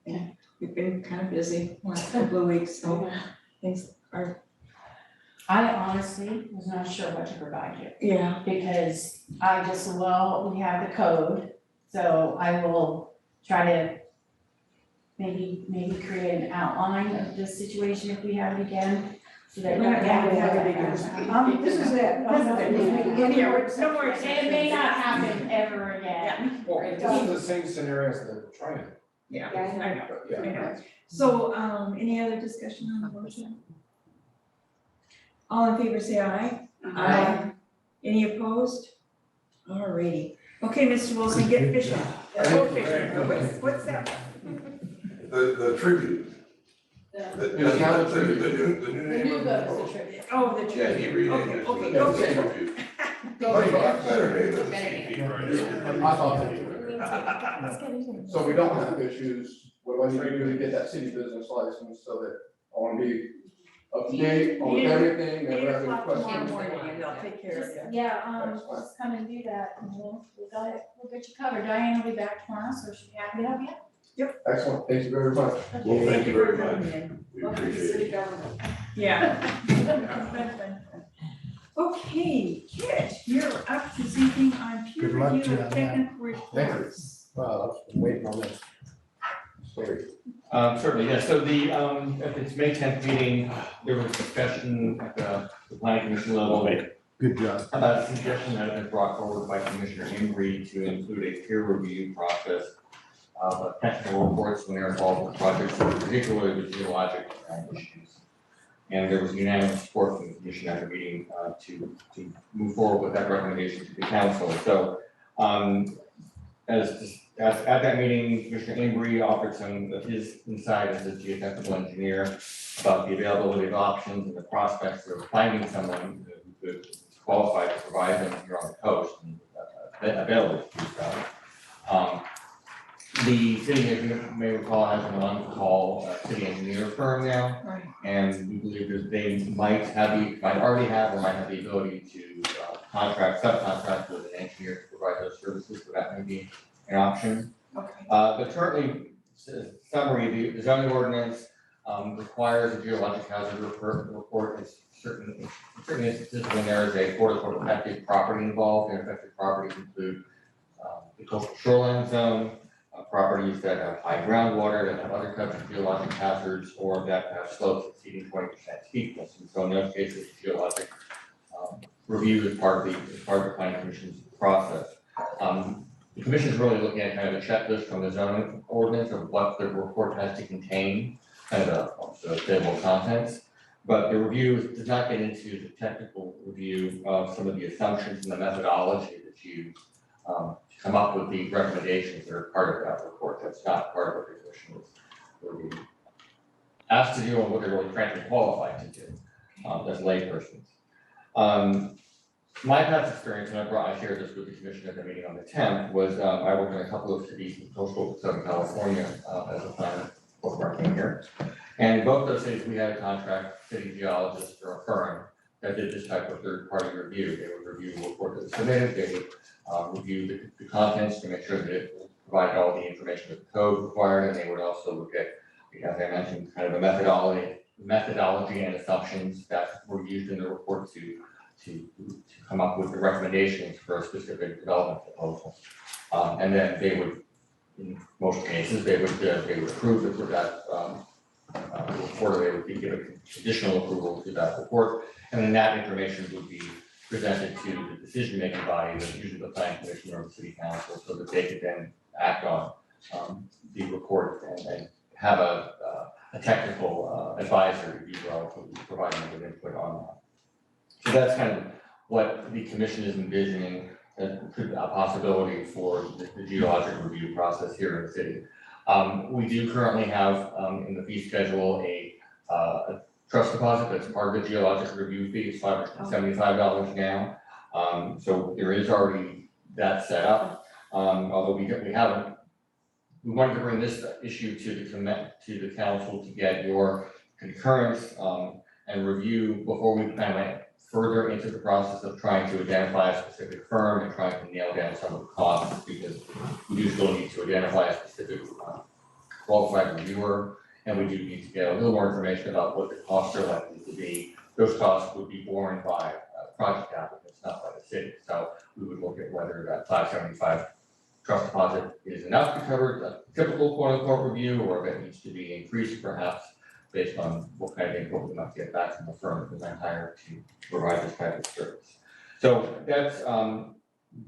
[SPEAKER 1] down.
[SPEAKER 2] We've been kind of busy last couple of weeks, so things are,
[SPEAKER 3] I honestly was not sure what to provide you.
[SPEAKER 2] yeah.
[SPEAKER 3] Because I just, well, we have the code, so I will try to maybe create an outline of this situation if we have it again, so that.
[SPEAKER 2] We have to have it again.
[SPEAKER 1] This is it.
[SPEAKER 2] No more
[SPEAKER 3] And it may not happen ever again.
[SPEAKER 12] Well, this is the same scenario as the triangle.
[SPEAKER 2] Yeah,
[SPEAKER 1] Yeah, I
[SPEAKER 2] I know.
[SPEAKER 12] But yeah.
[SPEAKER 2] I know. So, any other discussion on the motion? All in favor, say aye. Aye. Any opposed? Alrighty. Okay, Mr. Wilson, get fishing. Go fishing. What's that?
[SPEAKER 6] The tribute. The new name of the boat.
[SPEAKER 3] tribute.
[SPEAKER 2] Oh, the
[SPEAKER 6] Yeah,
[SPEAKER 2] tree.
[SPEAKER 6] he renamed it.
[SPEAKER 2] Okay,
[SPEAKER 6] to
[SPEAKER 2] go
[SPEAKER 6] the
[SPEAKER 2] fishing.
[SPEAKER 6] tribute. Much better name than the CP
[SPEAKER 8] I thought that.
[SPEAKER 9] So we don't have issues, what do I need to do to get that city business license so that I want to be up to date on everything, never have any
[SPEAKER 2] 8 o'clock tomorrow
[SPEAKER 9] questions?
[SPEAKER 2] morning, and they'll take care of you.
[SPEAKER 3] Yeah, just come and do that, and we'll got it, we'll get you covered. Diane will be back tomorrow, so she'll be happy to help you.
[SPEAKER 9] Excellent, thank you very much.
[SPEAKER 6] Well, thank you very much.
[SPEAKER 2] coming in.
[SPEAKER 6] We appreciate it.
[SPEAKER 1] government.
[SPEAKER 2] Yeah. Okay, Kit, you're up this evening on peer
[SPEAKER 8] Good luck to
[SPEAKER 2] review
[SPEAKER 8] you
[SPEAKER 2] of
[SPEAKER 8] on that.
[SPEAKER 2] technical
[SPEAKER 8] Thank you.
[SPEAKER 2] reports.
[SPEAKER 12] Well, I've been waiting on this. Sorry.
[SPEAKER 13] Certainly, yes, so at its May 10th meeting, there was discussion at the planning commission level
[SPEAKER 8] Good job.
[SPEAKER 13] about a suggestion that had been brought forward by Commissioner Embry to include a peer review process of technical reports when they're involved with projects, particularly with geologic issues. And there was unanimous support from the commission at the meeting to move forward with that recommendation to the council. So at that meeting, Commissioner Embry offered some of his insight as a geotechnical engineer about the availability of options and the prospects of finding someone who could qualify to provide them here on the coast and available to do so. The city, as you may recall, has an on-call city engineer firm now.
[SPEAKER 2] Right.
[SPEAKER 13] And we believe that they might already have or might have the ability to subcontract with an engineer to provide those services, so that may be an option.
[SPEAKER 2] Okay.
[SPEAKER 13] But currently, summary, the zoning ordinance requires a geologic hazard report in certain instances when there is a quote-unquote affected property involved, and affected properties include the coastal shoreline zone, properties that have high groundwater, that have other types of geologic hazards, or that have slopes exceeding 20% steepness. And so in those cases, geologic review is part of the planning commission's process. The commission is really looking at kind of a checklist from the zoning ordinance of what the report has to contain, kind of a table of contents. But the review does not get into the technical review of some of the assumptions and the methodology that you come up with the recommendations that are part of that report. That's not part of what the commission is asked to do and what they're really frankly qualified to do as laypersons. My past experience, and I shared this with the commission at the meeting on the 10th, was I worked in a couple of cities in coastal Southern California as a planner before I came here. And in both those cities, we had a contract city geologist or a firm that did this type of third-party review. They would review the report that was submitted, they would review the contents to make sure that it provided all the information that the code required, and they would also look at, as I mentioned, kind of a methodology and assumptions that were used in the report to come up with the recommendations for a specific development proposal. And then they would, in most cases, they would approve it with that report, or they would give it additional approval to that report. And then that information would be presented to the decision-making body, that's usually the planning commission or the city council, so that they could then act on the report and have a technical advisor, if you will, to provide them with input on that. So that's kind of what the commission is envisioning as a possibility for the geologic review process here in the city. We do currently have in the fee schedule a trust deposit that's part of the geologic review fee. It's $575 now. So there is already that set up. Although we wanted to bring this issue to the council to get your concurrence, and review before we kind of went further into the process of trying to identify a specific firm and trying to nail down some of the costs, because we do still need to identify a specific qualified reviewer, and we do need to get a little more information about what the costs are likely to be. Those costs would be borne by project applicants, not by the city. So we would look at whether that 575 trust deposit is enough to cover the typical quote unquote review, or if it needs to be increased perhaps based on what kind of input we might get back from the firm that we might hire to provide this type of service. So that's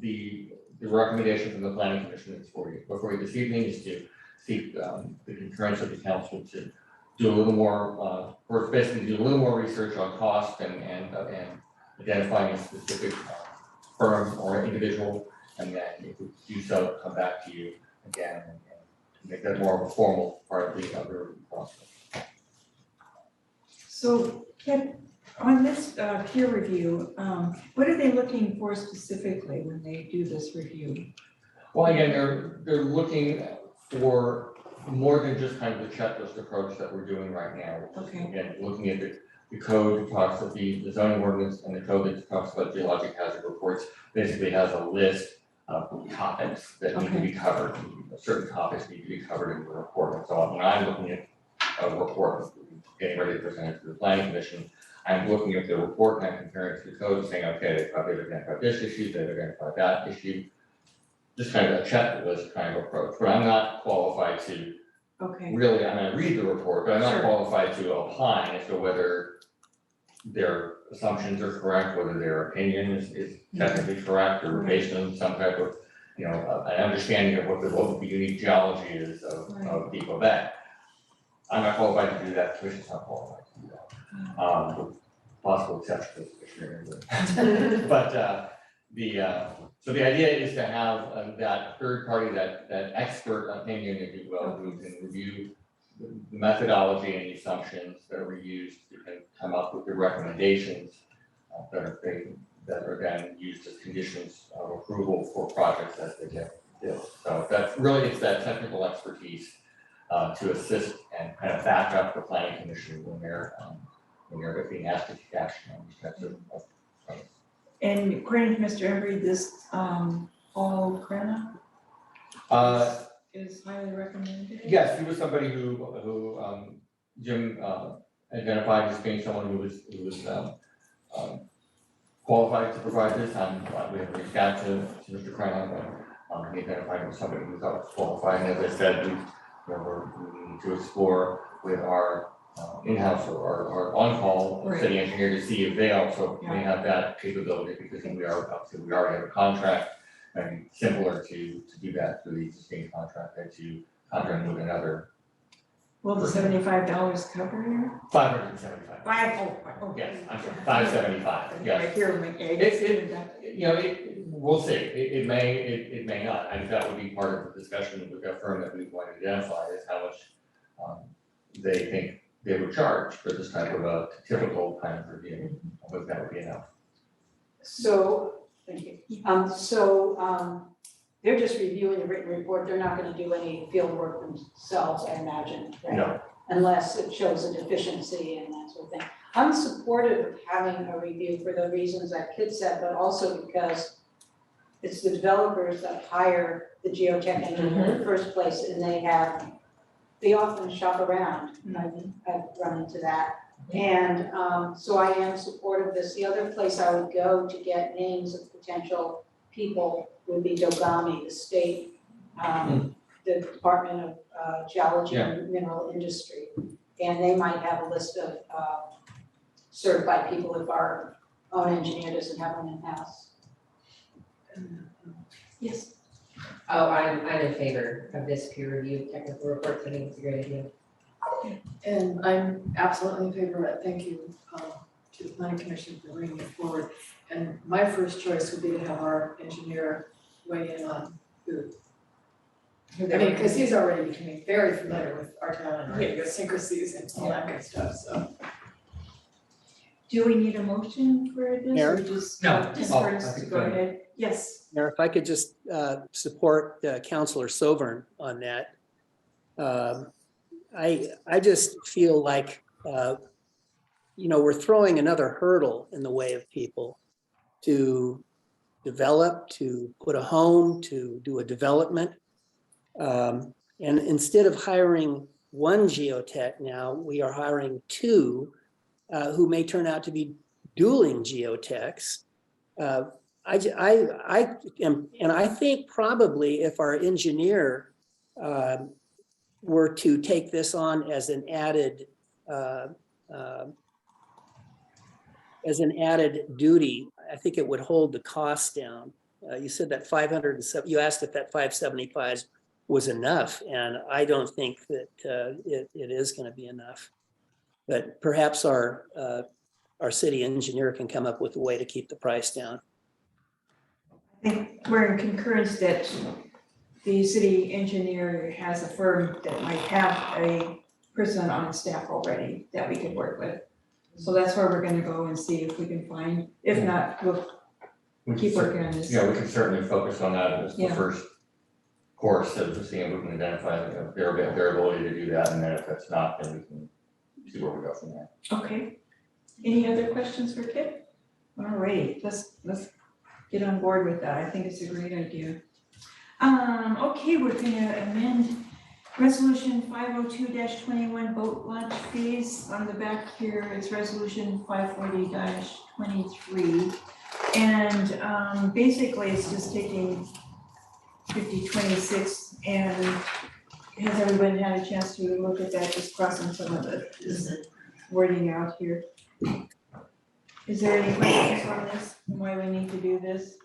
[SPEAKER 13] the recommendation from the planning commission is for you this evening is to seek the concurrence of the council to do a little more, or basically do a little more research on cost and identifying a specific firm or individual, and then if we do so, come back to you again and make that more of a formal part of the other process.
[SPEAKER 2] So Ken, on this peer review, what are they looking for specifically when they do this review?
[SPEAKER 13] Well, again, they're looking for more than just kind of the checklist approach that we're doing right now. Which is,
[SPEAKER 2] Okay.
[SPEAKER 13] again, looking at the code that talks about the zoning ordinance and the code that talks about geologic hazard reports, basically has a list of topics that need to be covered. Certain topics need to be covered in the report. And so when I'm looking at a report, getting ready to present it to the planning commission, I'm looking at the report and I'm comparing it to the code and saying, okay, they've identified this issue, they've identified that issue. Just kind of a checklist kind of approach, but I'm not qualified to
[SPEAKER 2] Okay,
[SPEAKER 13] really, I mean, I read the report, but I'm not
[SPEAKER 2] Sure.
[SPEAKER 13] qualified to opine as to whether their assumptions are correct, whether their opinion is technically correct, or based on some type of, an understanding of what the unique geology is of Depot Bay. I'm not qualified to do that, Commission's not qualified to do that. With possible exceptions, Commissioner. But, so the idea is to have that third party, that expert opinion, if you will, who can review the methodology and the assumptions that were used to come up with the recommendations that are then used as conditions of approval for projects as they get built. So that's really, it's that technical expertise to assist and kind of back up the planning commission when they're being asked to take action on these types of projects.
[SPEAKER 2] and according to Mr. Embry, this Paul Crenna is highly recommended?
[SPEAKER 13] Yes, he was somebody who Jim identified as being someone who was qualified to provide this. We have reached out to Mr. Crenna, but he identified him as somebody who thought was qualified. And as I said, we need to explore with our in-house or our on-call city engineer to see if they also may have that capability, because we already have a contract. And simpler to do that through the existing contract than to contract with another.
[SPEAKER 2] Will the $75 cover here?
[SPEAKER 13] $575. Yes, I'm sorry, $575, yes.
[SPEAKER 2] Right here,
[SPEAKER 13] We'll see, it may not, and that would be part of the discussion with that firm that we want to identify is how much they think they would charge for this type of a typical kind of review, whether that would be enough.
[SPEAKER 1] So, thank you. They're just reviewing the written report. They're not gonna do any field work themselves, I imagine, right?
[SPEAKER 13] No.
[SPEAKER 1] Unless it shows a deficiency and that sort of thing. I'm supportive of having a review for the reasons that Kit said, but also because it's the developers that hire the geotech engineer in the first place, and they often shop around. I've run into that. And so I am supportive of this. The other place I would go to get names of potential people would be Dogami, the state, the Department of Geology and Mineral Industry. And they might have a list of certified people if our own engineer doesn't have one in-house.
[SPEAKER 2] Yes.
[SPEAKER 5] Oh, I'm in favor of this peer review technical reports. I think it's a great idea.
[SPEAKER 10] And I'm absolutely in favor of it. Thank you to the planning commission for bringing it forward. And my first choice would be to have our engineer weigh in on who. I mean, because he's already becoming very familiar with our town and our idiosyncrasies and all that good stuff, so.
[SPEAKER 2] Do we need a motion for this, or
[SPEAKER 4] Mayor?
[SPEAKER 2] just
[SPEAKER 13] No.
[SPEAKER 2] just
[SPEAKER 13] Oh,
[SPEAKER 2] for
[SPEAKER 13] I
[SPEAKER 2] us to
[SPEAKER 13] think
[SPEAKER 2] go
[SPEAKER 13] so.
[SPEAKER 2] ahead? Yes.
[SPEAKER 4] Mayor, if I could just support Councilor Sovern on that. I just feel like we're throwing another hurdle in the way of people to develop, to put a home, to do a development. And instead of hiring one geotech now, we are hiring two who may turn out to be dueling geotechs. I think probably if our engineer were to take this on as an added duty, I think it would hold the cost down. You said that 507. You asked if that 575 was enough, and I don't think that it is going to be enough. But perhaps our city engineer can come up with a way to keep the price down.
[SPEAKER 2] I think we're in concurrence that the city engineer has a firm that might have a person on staff already that we could work with. So that's where we're gonna go and see if we can find, if not, we'll keep working on this.
[SPEAKER 13] Yeah, we can certainly focus on that as the
[SPEAKER 2] Yeah.
[SPEAKER 13] first course to see if we can identify their ability to do that, and then if that's not, then we can see where we go from there.
[SPEAKER 2] Okay. Any other questions for Kip? All right, let's get on board with that. I think it's a great idea. Okay, we're gonna amend resolution 502-21 boat launch fees. On the back here, it's resolution 540-23. And basically, it's just taking 5026 and has everyone had a chance to look at that, just crossing some of the wording out here? Is there any questions on this, and why we need to do this?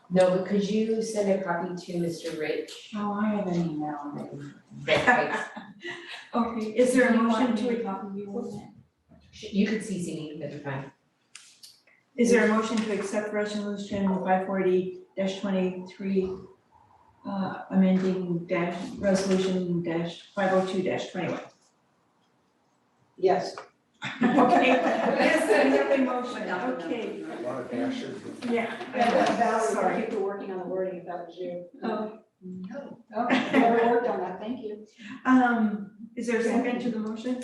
[SPEAKER 5] No, but could you send a copy to Mr. Rich?
[SPEAKER 2] Oh, I have an email.
[SPEAKER 5] Right.
[SPEAKER 2] Okay, is there a motion to,
[SPEAKER 5] You could CC me, that'd be fine.
[SPEAKER 2] is there a motion to accept resolution 540-23, amending resolution 502-21?
[SPEAKER 10] Yes.
[SPEAKER 2] Okay, yes, I have a motion, okay,
[SPEAKER 12] A lot of dashes.
[SPEAKER 2] yeah.
[SPEAKER 1] Valerie,
[SPEAKER 2] Sorry.
[SPEAKER 1] thank you for working on the wording, if that was you.
[SPEAKER 2] Oh,
[SPEAKER 1] No. Oh, never worked on that, thank you.
[SPEAKER 2] Is there a second to the motion?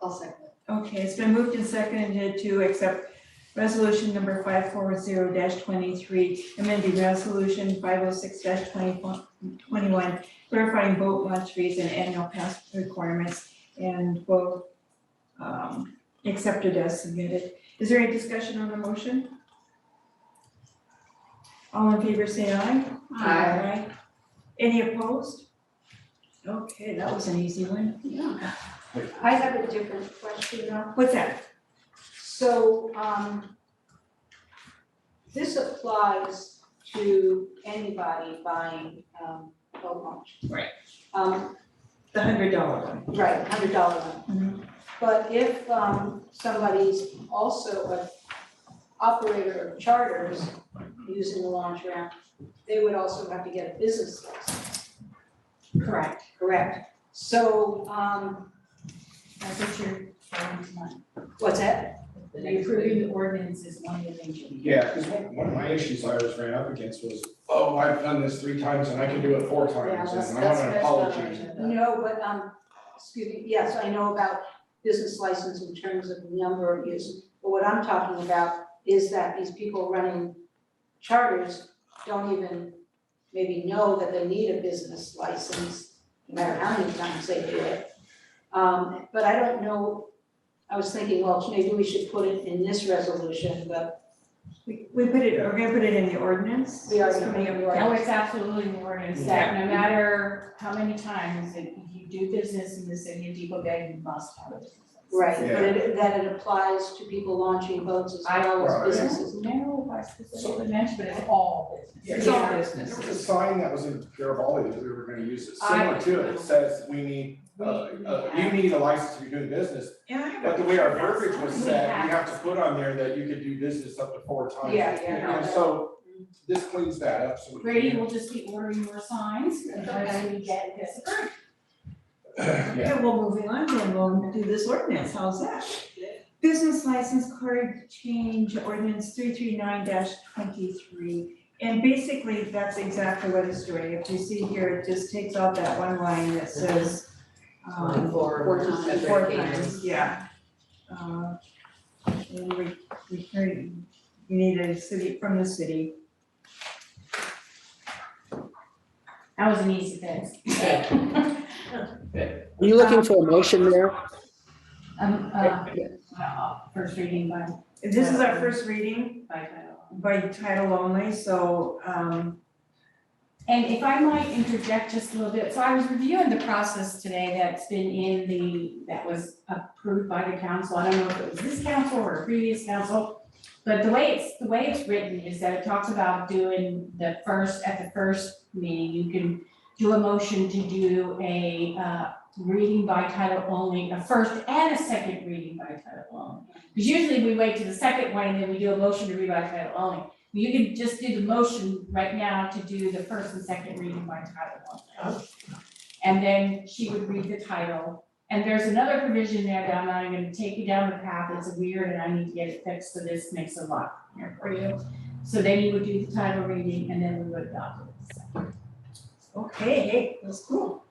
[SPEAKER 1] I'll second it.
[SPEAKER 2] Okay, it's been moved and seconded to accept resolution number 540-23, amending resolution 506-21, clarifying boat launch fees and annual pass requirements, and both accepted as submitted. Is there any discussion on the motion? All in favor, say aye.
[SPEAKER 1] Aye.
[SPEAKER 2] Any opposed? Okay, that was an easy one.
[SPEAKER 1] Yeah. I have a different question now.
[SPEAKER 2] What's that?
[SPEAKER 1] So, this applies to anybody buying, boat launch.
[SPEAKER 2] Right.
[SPEAKER 1] Um,
[SPEAKER 2] The $100 one.
[SPEAKER 1] right, $100 one.
[SPEAKER 2] Mhm.
[SPEAKER 1] But if, somebody's also an operator of charters using the launch ramp, they would also have to get a business license.
[SPEAKER 2] Correct.
[SPEAKER 1] Correct. So,
[SPEAKER 2] That's what you're trying tonight.
[SPEAKER 1] what's that?
[SPEAKER 2] Approving the ordinance is one of the things you need.
[SPEAKER 12] Yeah, because one of my issues I always ran up against was, oh, I've done this 3 times and I can do it 4 times, and I want an apology.
[SPEAKER 1] No, but, excuse me, yes, I know about business license in terms of number of use. But what I'm talking about is that these people running charters don't even maybe know that they need a business license, no matter how many times they do it. But I don't know, I was thinking, well, maybe we should put it in this resolution, but
[SPEAKER 2] We put it, we're gonna put it in the ordinance.
[SPEAKER 1] we are
[SPEAKER 2] It's
[SPEAKER 1] gonna
[SPEAKER 2] coming
[SPEAKER 1] put
[SPEAKER 2] up.
[SPEAKER 1] it
[SPEAKER 14] No,
[SPEAKER 1] right.
[SPEAKER 14] it's absolutely an ordinance that no matter how many times that you do business in the city of Depot Bay, you must have a business license.
[SPEAKER 1] Right, but
[SPEAKER 12] Yeah.
[SPEAKER 1] that it applies to people launching boats as
[SPEAKER 14] I-
[SPEAKER 1] well as
[SPEAKER 12] Right.
[SPEAKER 1] businesses.
[SPEAKER 14] No, I specifically mentioned, but it's all business.
[SPEAKER 2] It's all
[SPEAKER 12] There
[SPEAKER 2] business.
[SPEAKER 12] was a sign that was in Garibaldi that we were gonna use it, similar to it, it says, we need, you need a license to be doing business.
[SPEAKER 2] And I have
[SPEAKER 12] But the way our verbiage was
[SPEAKER 14] We
[SPEAKER 12] set,
[SPEAKER 14] have-
[SPEAKER 12] we have to put on there that you could do business up to 4 times.
[SPEAKER 1] Yeah, yeah.
[SPEAKER 12] And so this cleans that up, so we can.
[SPEAKER 14] Brady will just be ordering more signs until we get this approved.
[SPEAKER 12] Yeah.
[SPEAKER 2] Okay, well, moving on, then we'll do this ordinance, how's that? Business license card change ordinance 339-23. And basically, that's exactly what it's doing. If you see here, it just takes out that one line that says,
[SPEAKER 5] Four separate
[SPEAKER 2] Four
[SPEAKER 5] occasions.
[SPEAKER 2] times, yeah. And we need a city, from the city.
[SPEAKER 14] That was an easy fix.
[SPEAKER 4] Are you looking for a motion there?
[SPEAKER 14] First reading by
[SPEAKER 2] This is our first reading
[SPEAKER 14] title.
[SPEAKER 2] by title only, so,
[SPEAKER 14] And if I might interject just a little bit, so I was reviewing the process today that's been that was approved by the council. I don't know if it was this council or a previous council. But the way it's written is that it talks about doing at the first meeting, you can do a motion to do a reading by title only, a first and a second reading by title only. Because usually we wait to the second one and then we do a motion to read by title only. You can just do the motion right now to do the first and second reading by title only. And then she would read the title. And there's another provision there that I'm not even gonna take you down the path, it's weird and I need to get it fixed, so this makes a lot here for you. So then you would do the title reading and then we would adopt it.
[SPEAKER 2] okay, hey, that's cool.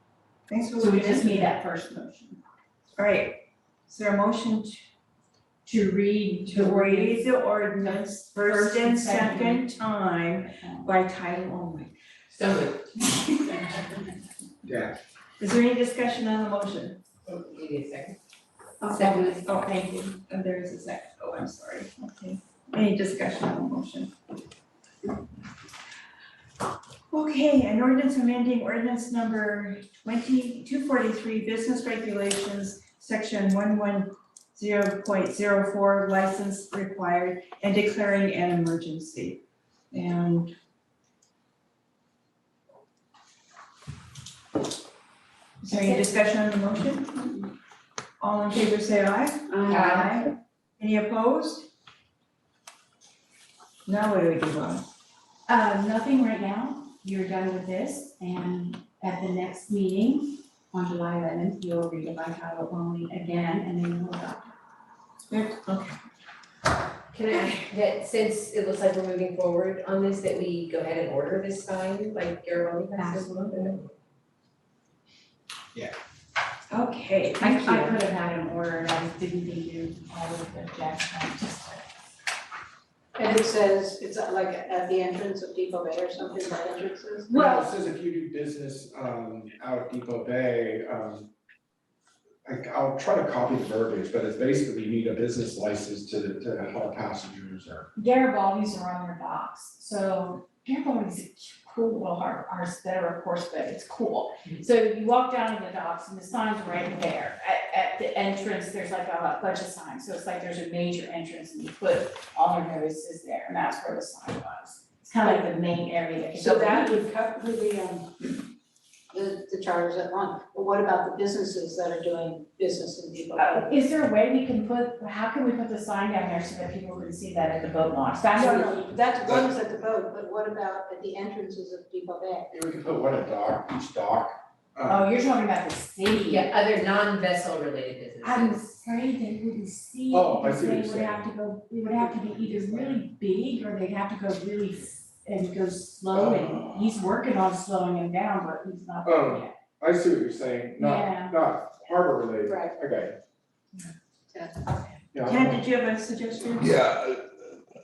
[SPEAKER 2] Thanks for
[SPEAKER 14] So we
[SPEAKER 2] looking
[SPEAKER 14] just
[SPEAKER 2] into
[SPEAKER 14] need
[SPEAKER 2] that.
[SPEAKER 14] that first motion.
[SPEAKER 2] All right, is there a motion
[SPEAKER 14] To read.
[SPEAKER 2] to read the ordinance first and second time by title only?
[SPEAKER 5] So,
[SPEAKER 12] Yeah.
[SPEAKER 2] Is there any discussion on the motion?
[SPEAKER 5] give me a second.
[SPEAKER 2] Second. Oh, thank you. And there is a second. Oh, I'm sorry. Okay. Any discussion on the motion? Okay, an ordinance amending ordinance number 243, business regulations, section 110.04, license required, and declaring an emergency. And is there any discussion on the motion? All in favor, say aye.
[SPEAKER 14] Aye.
[SPEAKER 2] Any opposed? Now what do we do, Bob?
[SPEAKER 14] Nothing right now, you're done with this, and at the next meeting on July 11th, you'll read it by title only again, and then we'll adopt it.
[SPEAKER 2] Okay.
[SPEAKER 5] Can I ask that since it looks like we're moving forward on this, that we go ahead and order this sign like Garibaldi has this month?
[SPEAKER 2] Okay,
[SPEAKER 14] I
[SPEAKER 2] thank you.
[SPEAKER 14] could have had an order, I just didn't do all of the checks,
[SPEAKER 1] And it says, it's like at the entrance of Depot Bay or something, by entrances?
[SPEAKER 12] Well, it says if you do business, out of Depot Bay, I'll try to copy the verbiage, but it's basically you need a business license to haul passengers or.
[SPEAKER 14] Garibaldi's are on their docks, so Garibaldi's a cool little harbor, ours better of course, but it's cool. So you walk down to the docks and the sign's right there, at the entrance, there's like a bunch of signs, so it's like there's a major entrance and you put all our notices there, and that's where the sign was. It's kind of like the main area.
[SPEAKER 1] So that would cover the charters at one, but what about the businesses that are doing business in Depot Bay?
[SPEAKER 14] Is there a way we can how can we put the sign down there so that people can see that at the boat launch? That's what
[SPEAKER 1] No, that's one's at the boat, but what about at the entrances of Depot Bay?
[SPEAKER 12] Yeah, we could put one at dock, each dock.
[SPEAKER 14] Oh, you're talking about the city.
[SPEAKER 5] Yeah, other non-vessel related businesses.
[SPEAKER 14] I'm afraid they wouldn't see it
[SPEAKER 12] Oh, I
[SPEAKER 14] because
[SPEAKER 12] see what
[SPEAKER 14] they
[SPEAKER 12] you're
[SPEAKER 14] would
[SPEAKER 12] saying.
[SPEAKER 14] have to go, it would have to be either really big or they'd have to go really and go slow, and he's working on slowing him down, but he's not there yet.
[SPEAKER 12] I see what you're saying,
[SPEAKER 14] Yeah.
[SPEAKER 12] not harbor related.
[SPEAKER 1] Right.
[SPEAKER 12] Okay. Yeah.
[SPEAKER 2] Ken, did you have a suggestion?
[SPEAKER 6] Yeah,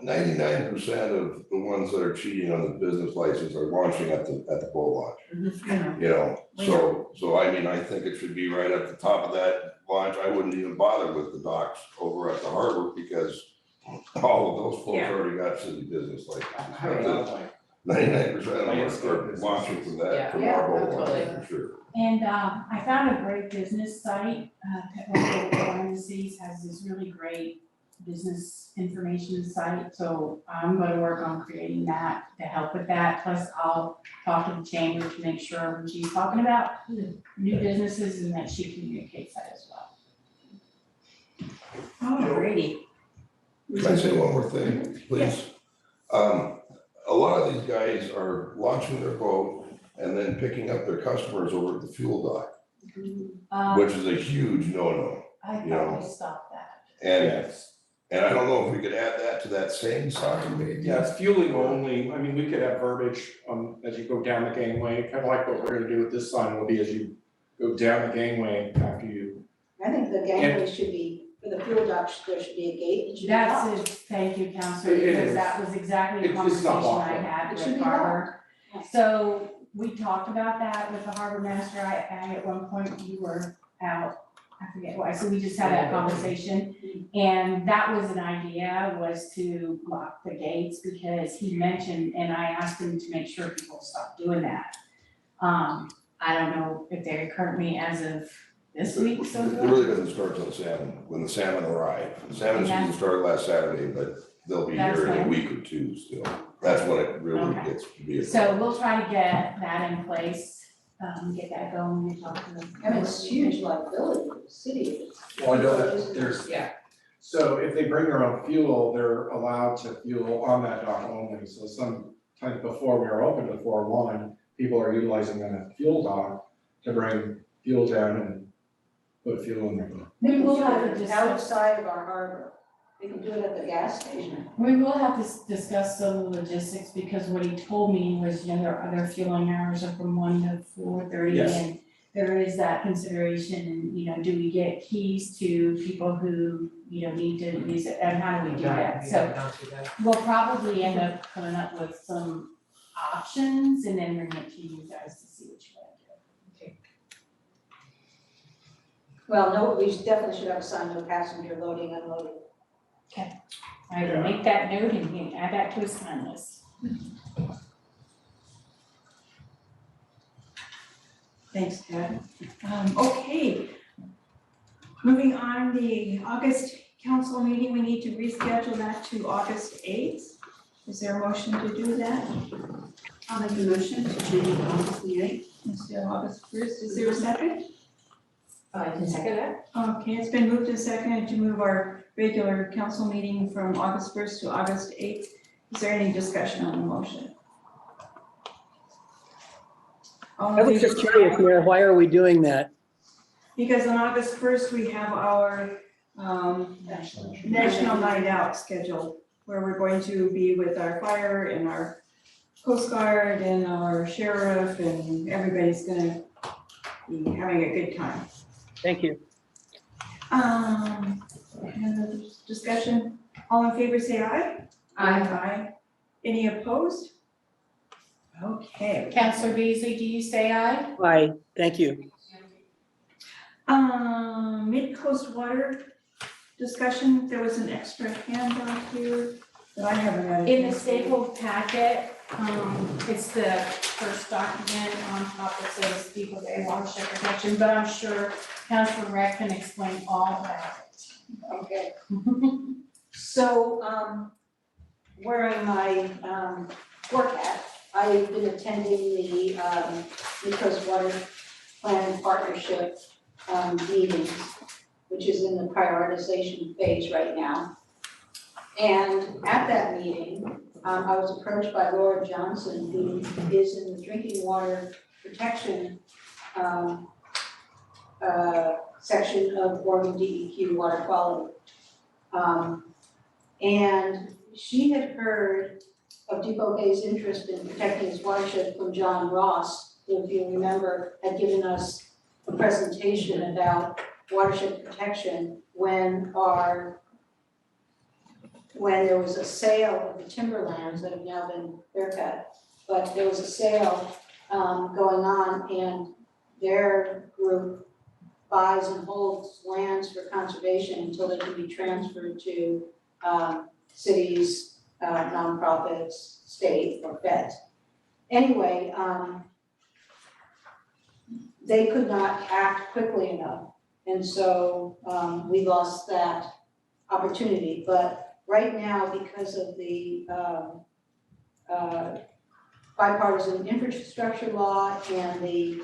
[SPEAKER 6] 99% of the ones that are cheating on the business license are launching at the boat launch.
[SPEAKER 2] I know.
[SPEAKER 6] You know, so I mean, I think it should be right at the top of that launch. I wouldn't even bother with the docks over at the harbor because all of those folks
[SPEAKER 2] Yeah.
[SPEAKER 6] already got city business
[SPEAKER 12] I have a lot
[SPEAKER 6] licenses.
[SPEAKER 12] of like
[SPEAKER 6] 99% of them
[SPEAKER 12] Landscape
[SPEAKER 6] are
[SPEAKER 12] business.
[SPEAKER 6] launching from that, from
[SPEAKER 5] Yeah,
[SPEAKER 6] our boat
[SPEAKER 5] totally.
[SPEAKER 6] launch, for sure.
[SPEAKER 14] And I found a great business site, one of the cities has this really great business information site, so I'm gonna work on creating that to help with that, plus I'll talk to the chamber to make sure when she's talking about new businesses and that she communicates that as well.
[SPEAKER 2] Alrighty.
[SPEAKER 6] Can I say one more thing, please? A lot of these guys are launching their boat and then picking up their customers over at the fuel dock, which is a huge no-no.
[SPEAKER 14] I
[SPEAKER 6] you
[SPEAKER 14] thought
[SPEAKER 6] know.
[SPEAKER 14] we stopped that.
[SPEAKER 6] And I don't know if we could add that to that same sign maybe?
[SPEAKER 12] Yeah, it's fueling only, I mean, we could have verbiage as you go down the gangway, kind of like what we're gonna do with this sign will be as you go down the gangway after you.
[SPEAKER 1] I think the gangway should be, for the fuel dock, there should be a gate, it should be
[SPEAKER 14] That's
[SPEAKER 1] locked.
[SPEAKER 14] it, thank you, Counselor,
[SPEAKER 12] It
[SPEAKER 14] because
[SPEAKER 12] is.
[SPEAKER 14] that was exactly the
[SPEAKER 12] It's not
[SPEAKER 14] conversation
[SPEAKER 12] locked
[SPEAKER 14] I
[SPEAKER 12] up.
[SPEAKER 14] had
[SPEAKER 1] It should
[SPEAKER 14] with
[SPEAKER 1] be
[SPEAKER 14] Harbor.
[SPEAKER 1] Yeah.
[SPEAKER 14] So we talked about that with the harbor master, I at one point you were out, I forget why, so we just had that conversation. And that was an idea, was to lock the gates, because he mentioned, and I asked him to make sure people stop doing that. I don't know if they're currently as of this week, so.
[SPEAKER 6] It really doesn't start till when the salmon arrive. The salmon season started last Saturday, but they'll be
[SPEAKER 14] That's
[SPEAKER 6] here in a
[SPEAKER 14] fine.
[SPEAKER 6] week or two still. That's when it really
[SPEAKER 14] Okay.
[SPEAKER 6] gets to be.
[SPEAKER 14] So we'll try to get that in place, get that going and talk to them.
[SPEAKER 1] I mean, it's huge liability for the city.
[SPEAKER 12] Well, I know that there's, so if they bring their own fuel, they're allowed to fuel on that dock only. So sometimes before we are open before 1, people are utilizing that fuel dock to bring fuel down and put fuel in their boat.
[SPEAKER 14] We will have to
[SPEAKER 1] It's
[SPEAKER 14] discuss,
[SPEAKER 1] outside of our harbor, they can do it at the gas station.
[SPEAKER 14] we will have to discuss some of the logistics, because what he told me was, you know, their other fueling hours are from 1 to 4:30.
[SPEAKER 12] Yes.
[SPEAKER 14] And there is that consideration, and, you know, do we get keys to people who, you know, need to use it, and how do we do that? So we'll probably end up coming up with some options and then bring it to you guys to see what you want to do.
[SPEAKER 1] Well, no, we definitely should have a sign, no passenger loading, unloading.
[SPEAKER 14] I will make that note and add that to his sign list.
[SPEAKER 2] Thanks, Ted. Okay. Moving on, the August council meeting, we need to reschedule that to August 8th. Is there a motion to do that?
[SPEAKER 1] I'll make a motion to change it to August the 8th.
[SPEAKER 2] Instead of August 1st, is there a second?
[SPEAKER 5] I can second that.
[SPEAKER 2] Okay, it's been moved and seconded to move our regular council meeting from August 1st to August 8th. Is there any discussion on the motion? All in
[SPEAKER 4] I was
[SPEAKER 2] favor,
[SPEAKER 4] just
[SPEAKER 2] say
[SPEAKER 4] curious,
[SPEAKER 2] aye.
[SPEAKER 4] Mayor, why are we doing that?
[SPEAKER 2] Because on August 1st, we have our National Night Out scheduled, where we're going to be with our fire and our Coast Guard and our sheriff, and everybody's gonna be having a good time.
[SPEAKER 4] Thank you.
[SPEAKER 2] Any other discussion? All in favor, say aye. Aye. Any opposed? Okay.
[SPEAKER 14] Counselor Beasley, do you say aye?
[SPEAKER 4] Aye, thank you.
[SPEAKER 2] Mid-coast water discussion, there was an extra handout here that I haven't had. a
[SPEAKER 14] In the
[SPEAKER 2] chance to read.
[SPEAKER 14] stapled packet, it's the first document on top that says Depot Bay watershed protection, but I'm sure Councilor Rec can explain all about it.
[SPEAKER 1] Okay. So, wearing my, work hat, I've been attending the, Midcoast Water Plan Partnership, meetings, which is in the prioritization phase right now. And at that meeting, I was approached by Laura Johnson, who is in the drinking water protection, section of Oregon DEQ water quality. And she had heard of Depot Bay's interest in protecting its watershed from John Ross, who, if you remember, had given us a presentation about watershed protection when there was a sale of the timberlands that have now been clear cut. But there was a sale going on, and their group buys and holds lands for conservation until they can be transferred to cities, nonprofits, state, or feds. Anyway, they could not act quickly enough, and so we lost that opportunity. But right now, because of the bipartisan infrastructure law and the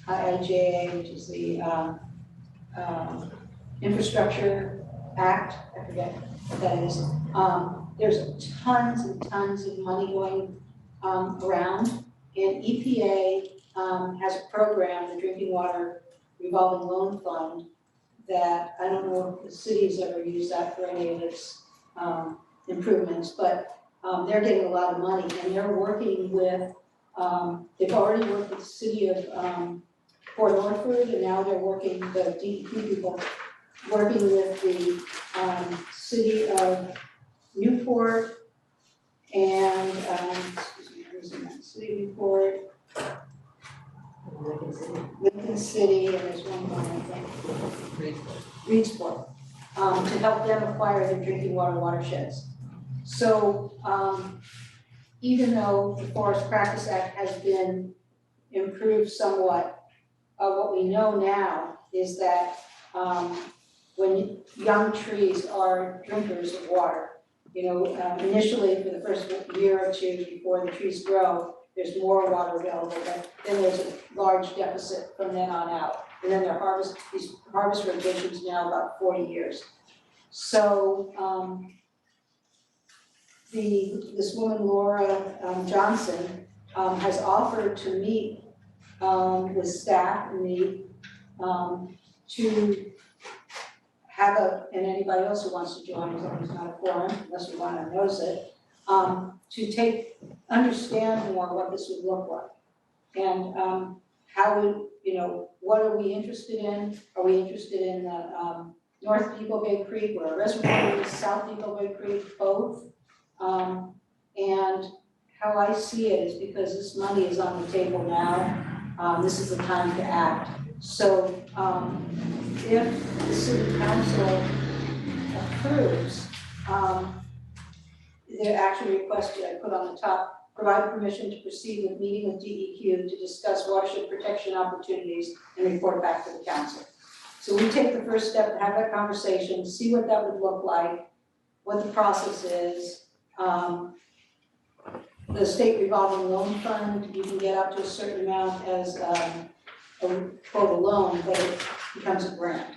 [SPEAKER 1] IIJA, which is the Infrastructure Act, I forget what that is. There's tons and tons of money going around, and EPA has a program, the Drinking Water Revolving Loan Fund, that I don't know if the city's ever used that for any of its improvements, but they're getting a lot of money, and they're working with, they've already worked with the city of Port Orford, and now they're working, the DEP people, working with the city of Newport and, excuse me, where's that, city of Newport, Lincoln City, and there's one more, I think. Reedsport, to help them acquire their drinking water watersheds. So, even though the Forest Practice Act has been improved somewhat, what we know now is that, when young trees are drinkers of water, initially for the first year or two before the trees grow, there's more water available, but then there's a large deficit from then on out. And then these harvest rotations now about 40 years. So, this woman, Laura Johnson, has offered to meet with staff and me to have and anybody else who wants to join, it's not a forum, unless we want to notice it, to understand more what this would look like. And how we, what are we interested in? Are we interested in the North Depot Bay Creek, where a reservoir is, South Depot Bay Creek, both? And how I see it is because this money is on the table now, this is the time to act. So if the city council approves, the action request I put on the top, provide permission to proceed with meeting with DEQ to discuss watershed protection opportunities and report back to the council. So we take the first step to have that conversation, see what that would look like, what the process is. The state revolving loan fund, you can get up to a certain amount as a quote a loan, but it becomes a grant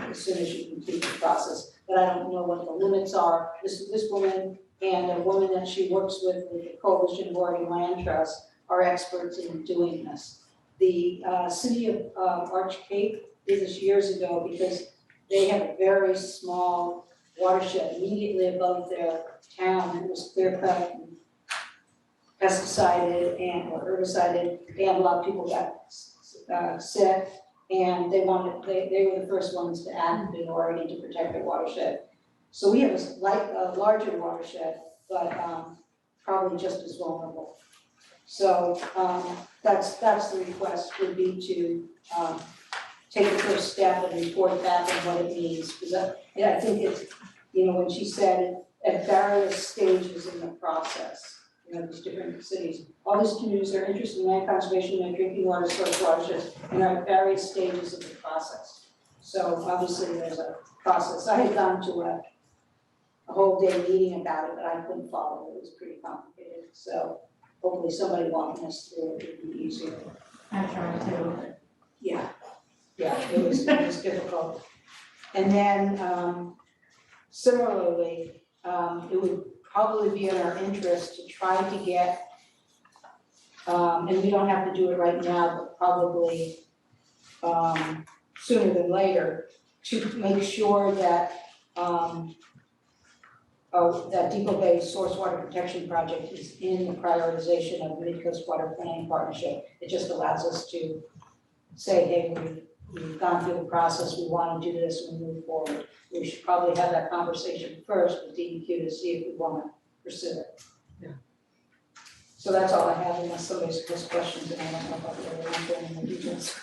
[SPEAKER 1] as soon as you complete the process. But I don't know what the limits are. This woman and a woman that she works with the Coalition of Oregon Land Trust are experts in doing this. The city of Arch Cape did this years ago because they have a very small watershed immediately above their town. It was clear cut and pesticided or herbicided, and a lot of people got sick, and they were the first ones to act in Oregon to protect their watershed. So we have a larger watershed, but probably just as vulnerable. So that's the request would be to take the first step and report back on what it means, because I think it's, when she said at various stages in the process, these different cities, all these communities are interested in land conservation and drinking water source watersheds, and are at various stages of the process. So obviously there's a process. I had gone to a whole day meeting about it, but I couldn't follow it. It was pretty complicated. So hopefully somebody walking us through it would be easier.
[SPEAKER 14] I tried to.
[SPEAKER 1] Yeah, it was difficult. And then similarly, it would probably be in our interest to try to get, and we don't have to do it right now, but probably sooner than later, to make sure that that Depot Bay Source Water Protection Project is in the prioritization of Mid-Coast Water Planning Partnership. It just allows us to say, hey, we've gone through the process, we want to do this and move forward. We should probably have that conversation first with DEQ to see if we want to pursue it.
[SPEAKER 10] Yeah.
[SPEAKER 1] So that's all I have, unless somebody has questions, and I don't know if I'll be able to answer any more details.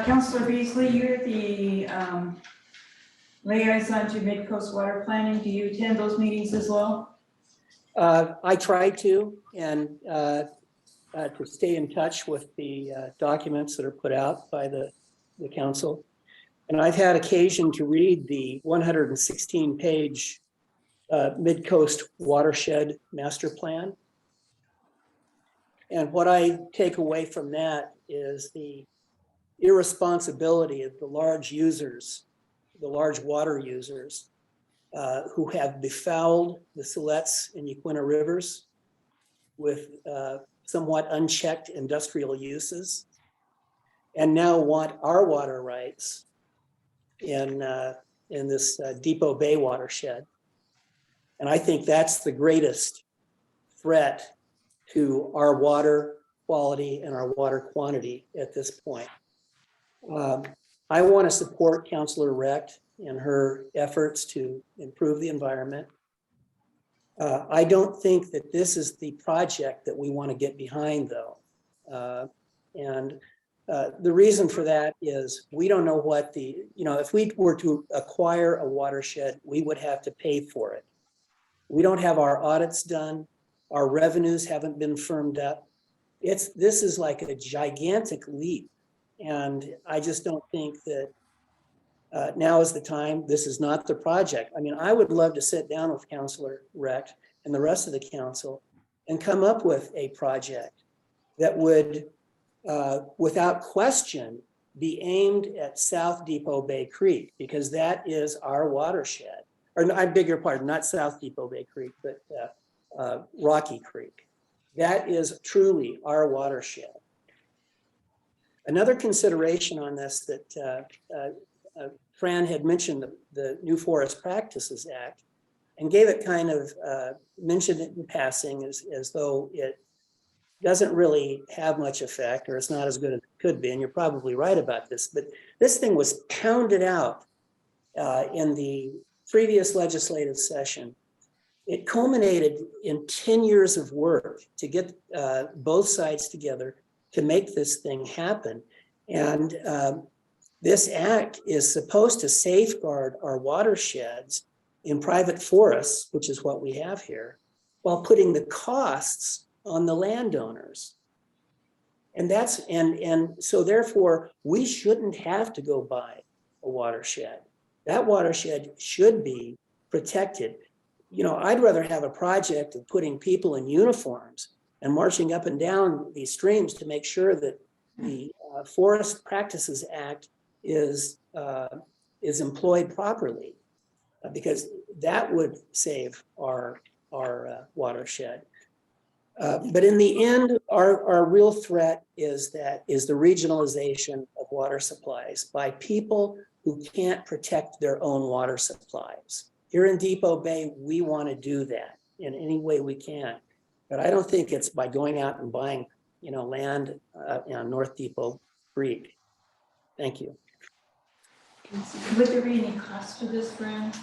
[SPEAKER 2] Councilor Beasley, you're the liaison to Mid-Coast Water Planning. Do you attend those meetings as well?
[SPEAKER 4] I try to, and to stay in touch with the documents that are put out by the council. And I've had occasion to read the 116-page Mid-Coast Watershed Master Plan. And what I take away from that is the irresponsibility of the large users, the large water users, who have befouled the Siletz and Yaquina rivers with somewhat unchecked industrial uses, and now want our water rights in this Depot Bay watershed. And I think that's the greatest threat to our water quality and our water quantity at this point. I want to support Councilor Recht in her efforts to improve the environment. I don't think that this is the project that we want to get behind, though. The reason for that is we don't know what if we were to acquire a watershed, we would have to pay for it. We don't have our audits done. Our revenues haven't been firmed up. This is like a gigantic leap. And I just don't think that now is the time. This is not the project. I mean, I would love to sit down with Councilor Recht and the rest of the council and come up with a project that would, without question, be aimed at South Depot Bay Creek, because that is our watershed. Or I beg your pardon, not South Depot Bay Creek, but Rocky Creek. That is truly our watershed. Another consideration on this that Fran had mentioned, the New Forest Practices Act, and gave it kind of, mentioned it in passing as though it doesn't really have much effect, or it's not as good as it could be, and you're probably right about this, but this thing was pounded out in the previous legislative session. It culminated in 10 years of work to get both sides together to make this thing happen. And this act is supposed to safeguard our watersheds in private forests, which is what we have here, while putting the costs on the landowners. And so therefore, we shouldn't have to go buy a watershed. That watershed should be protected. I'd rather have a project of putting people in uniforms and marching up and down these streams to make sure that the Forest Practices Act is employed properly, because that would save our watershed. But in the end, our real threat is the regionalization of water supplies by people who can't protect their own water supplies. Here in Depot Bay, we want to do that in any way we can. But I don't think it's by going out and buying, land on North Depot Creek. Thank you.
[SPEAKER 2] Would there be any cost to this, Fran?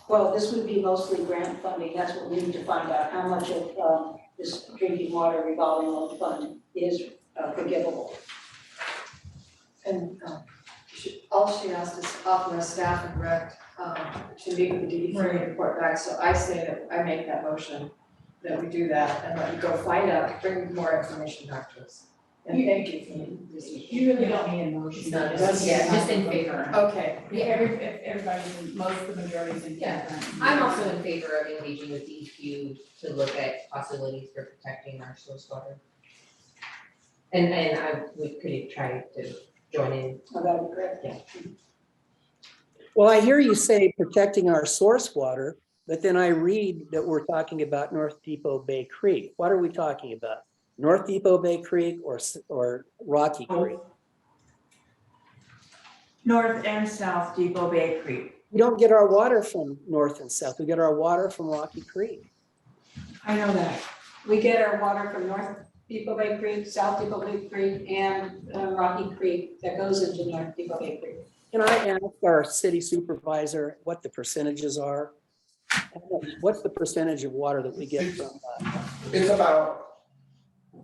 [SPEAKER 1] Well, this would be mostly grant funding. That's what we need to find out, how much of this drinking water revolving loan fund is forgivable.
[SPEAKER 10] And all she asked is authorize staff and direct to meet with the DEP and report back. So I say that I make that motion, that we do that, and that we go find out, bring more information back to us. And thank you for this.
[SPEAKER 14] You really don't need a motion.
[SPEAKER 5] It's not, just in favor.
[SPEAKER 10] Okay.
[SPEAKER 14] Yeah, everybody's, most of the majority's in favor.
[SPEAKER 5] I'm also in favor of engaging with DEQ to look at possibilities for protecting our source water. And we could try to join in.
[SPEAKER 1] Oh, that would be great.
[SPEAKER 5] Yeah.
[SPEAKER 4] Well, I hear you say protecting our source water, but then I read that we're talking about North Depot Bay Creek. What are we talking about? North Depot Bay Creek or Rocky Creek?
[SPEAKER 2] North and South Depot Bay Creek.
[SPEAKER 4] We don't get our water from north and south. We get our water from Rocky Creek.
[SPEAKER 2] I know that.
[SPEAKER 1] We get our water from North Depot Bay Creek, South Depot Bay Creek, and Rocky Creek that goes into North Depot Bay Creek.
[SPEAKER 4] Can I ask our city supervisor what the percentages are? What's the percentage of water that we get from?
[SPEAKER 12] It's about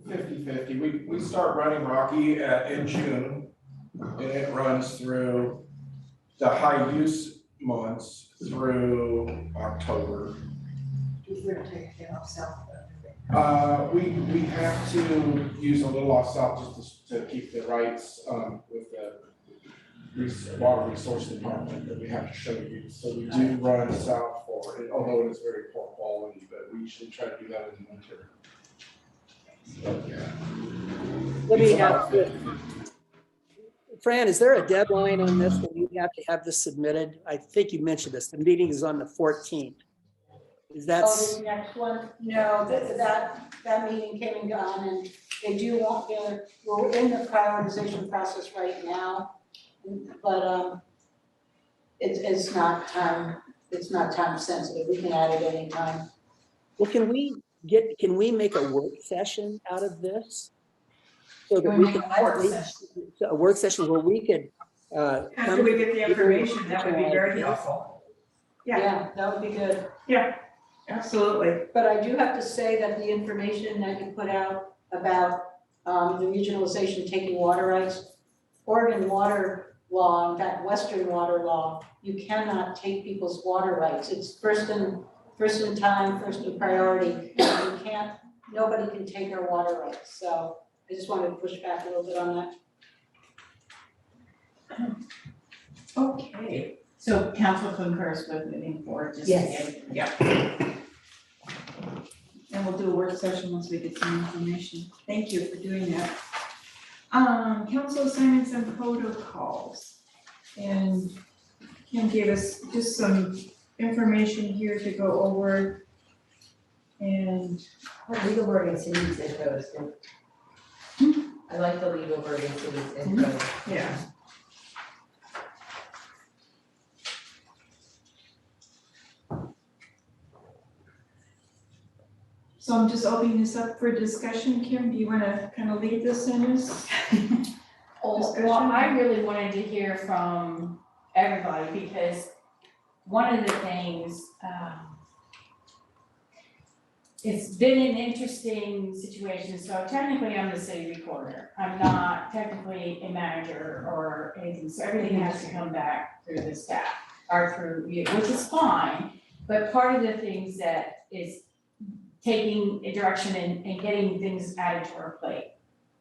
[SPEAKER 12] 50-50. We start running Rocky in June, and it runs through the high use months through October.
[SPEAKER 10] We're gonna take it off south.
[SPEAKER 12] We have to use a little off south just to keep the rights with the water resource department that we have to show you. So we do run south for it, although it is very poor quality, but we usually try to do that in the winter. So, yeah.
[SPEAKER 4] Let me ask you, Fran, is there a deadline on this when you have to have this submitted? I think you mentioned this. The meeting is on the 14th. Is that?
[SPEAKER 1] Oh, the next one? No, that meeting came and gone, and they do want we're in the prioritization process right now. But it's not time sensitive. We can add it anytime.
[SPEAKER 4] Well, can we make a work session out of this? so that
[SPEAKER 14] Can
[SPEAKER 4] we
[SPEAKER 14] we
[SPEAKER 4] could,
[SPEAKER 14] make a work session?
[SPEAKER 4] a work session where we could,
[SPEAKER 2] After we get the information, that would be very helpful. Yeah,
[SPEAKER 1] that would be good.
[SPEAKER 2] absolutely.
[SPEAKER 1] But I do have to say that the information that you put out about the regionalization taking water rights, Oregon water law, in fact, Western water law, you cannot take people's water rights. It's first in time, first in priority. You can't, nobody can take our water rights. So I just wanted to push back a little bit on that.
[SPEAKER 2] Okay,
[SPEAKER 14] So council concurs with moving forward, just to
[SPEAKER 1] Yes.
[SPEAKER 14] get.
[SPEAKER 2] and we'll do a work session once we get some information. Thank you for doing that. Council assignments and protocols. And Kim gave us just some information here to go over. And
[SPEAKER 5] Legal board and cities info is good. I like the legal board and cities info.
[SPEAKER 2] yeah. So I'm just opening this up for discussion. Kim, do you wanna kind of lead this in us?
[SPEAKER 14] Well, I really wanted to hear from everybody because one of the things, it's been an interesting situation. So technically, I'm the city recorder. I'm not technically a manager or anything, so everything has to come back through the staff or through you, which is fine. But part of the things that is taking a direction and getting things added to our plate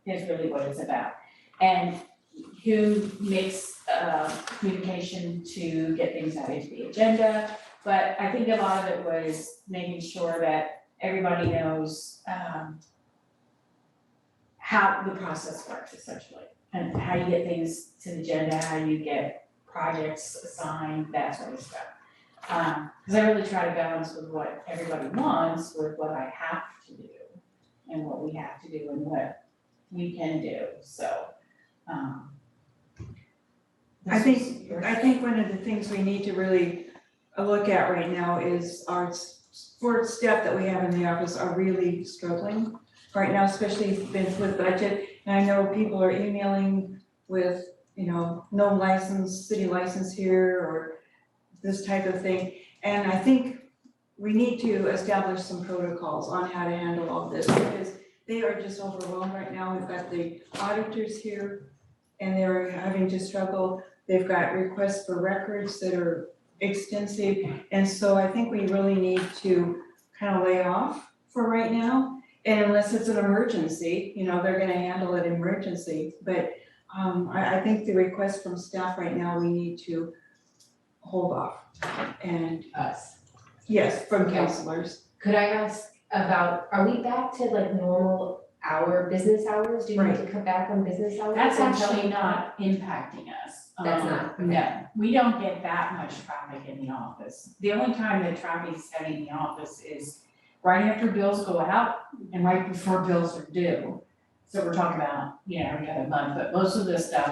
[SPEAKER 14] is really what it's about. And who makes communication to get things added to the agenda. But I think a lot of it was making sure that everybody knows how the process works essentially. And how you get things to the agenda, how you get projects assigned, that sort of stuff. Cause I really try to balance with what everybody wants with what I have to do and what we have to do and what we can do, so.
[SPEAKER 2] I think one of the things we need to really look at right now is our support staff that we have in the office are really struggling right now, especially with budget. And I know people are emailing with, no license, city license here or this type of thing. And I think we need to establish some protocols on how to handle all this because they are just overwhelmed right now. We've got the auditors here and they're having to struggle. They've got requests for records that are extensive. And so I think we really need to kind of lay off for right now. And unless it's an emergency, they're gonna handle it emergency. But I think the request from staff right now, we need to hold off. And
[SPEAKER 5] Us.
[SPEAKER 2] yes, from
[SPEAKER 5] Okay.
[SPEAKER 2] counselors.
[SPEAKER 5] Could I ask about, are we back to like normal business hours? Do we need to come back on business hours?
[SPEAKER 14] That's
[SPEAKER 5] until-
[SPEAKER 14] actually not impacting us.
[SPEAKER 5] That's not, okay.
[SPEAKER 14] No, we don't get that much traffic in the office. The only time that traffic is heavy in the office is right after bills go out and right before bills are due. So we're talking about, every other month, but most of the stuff,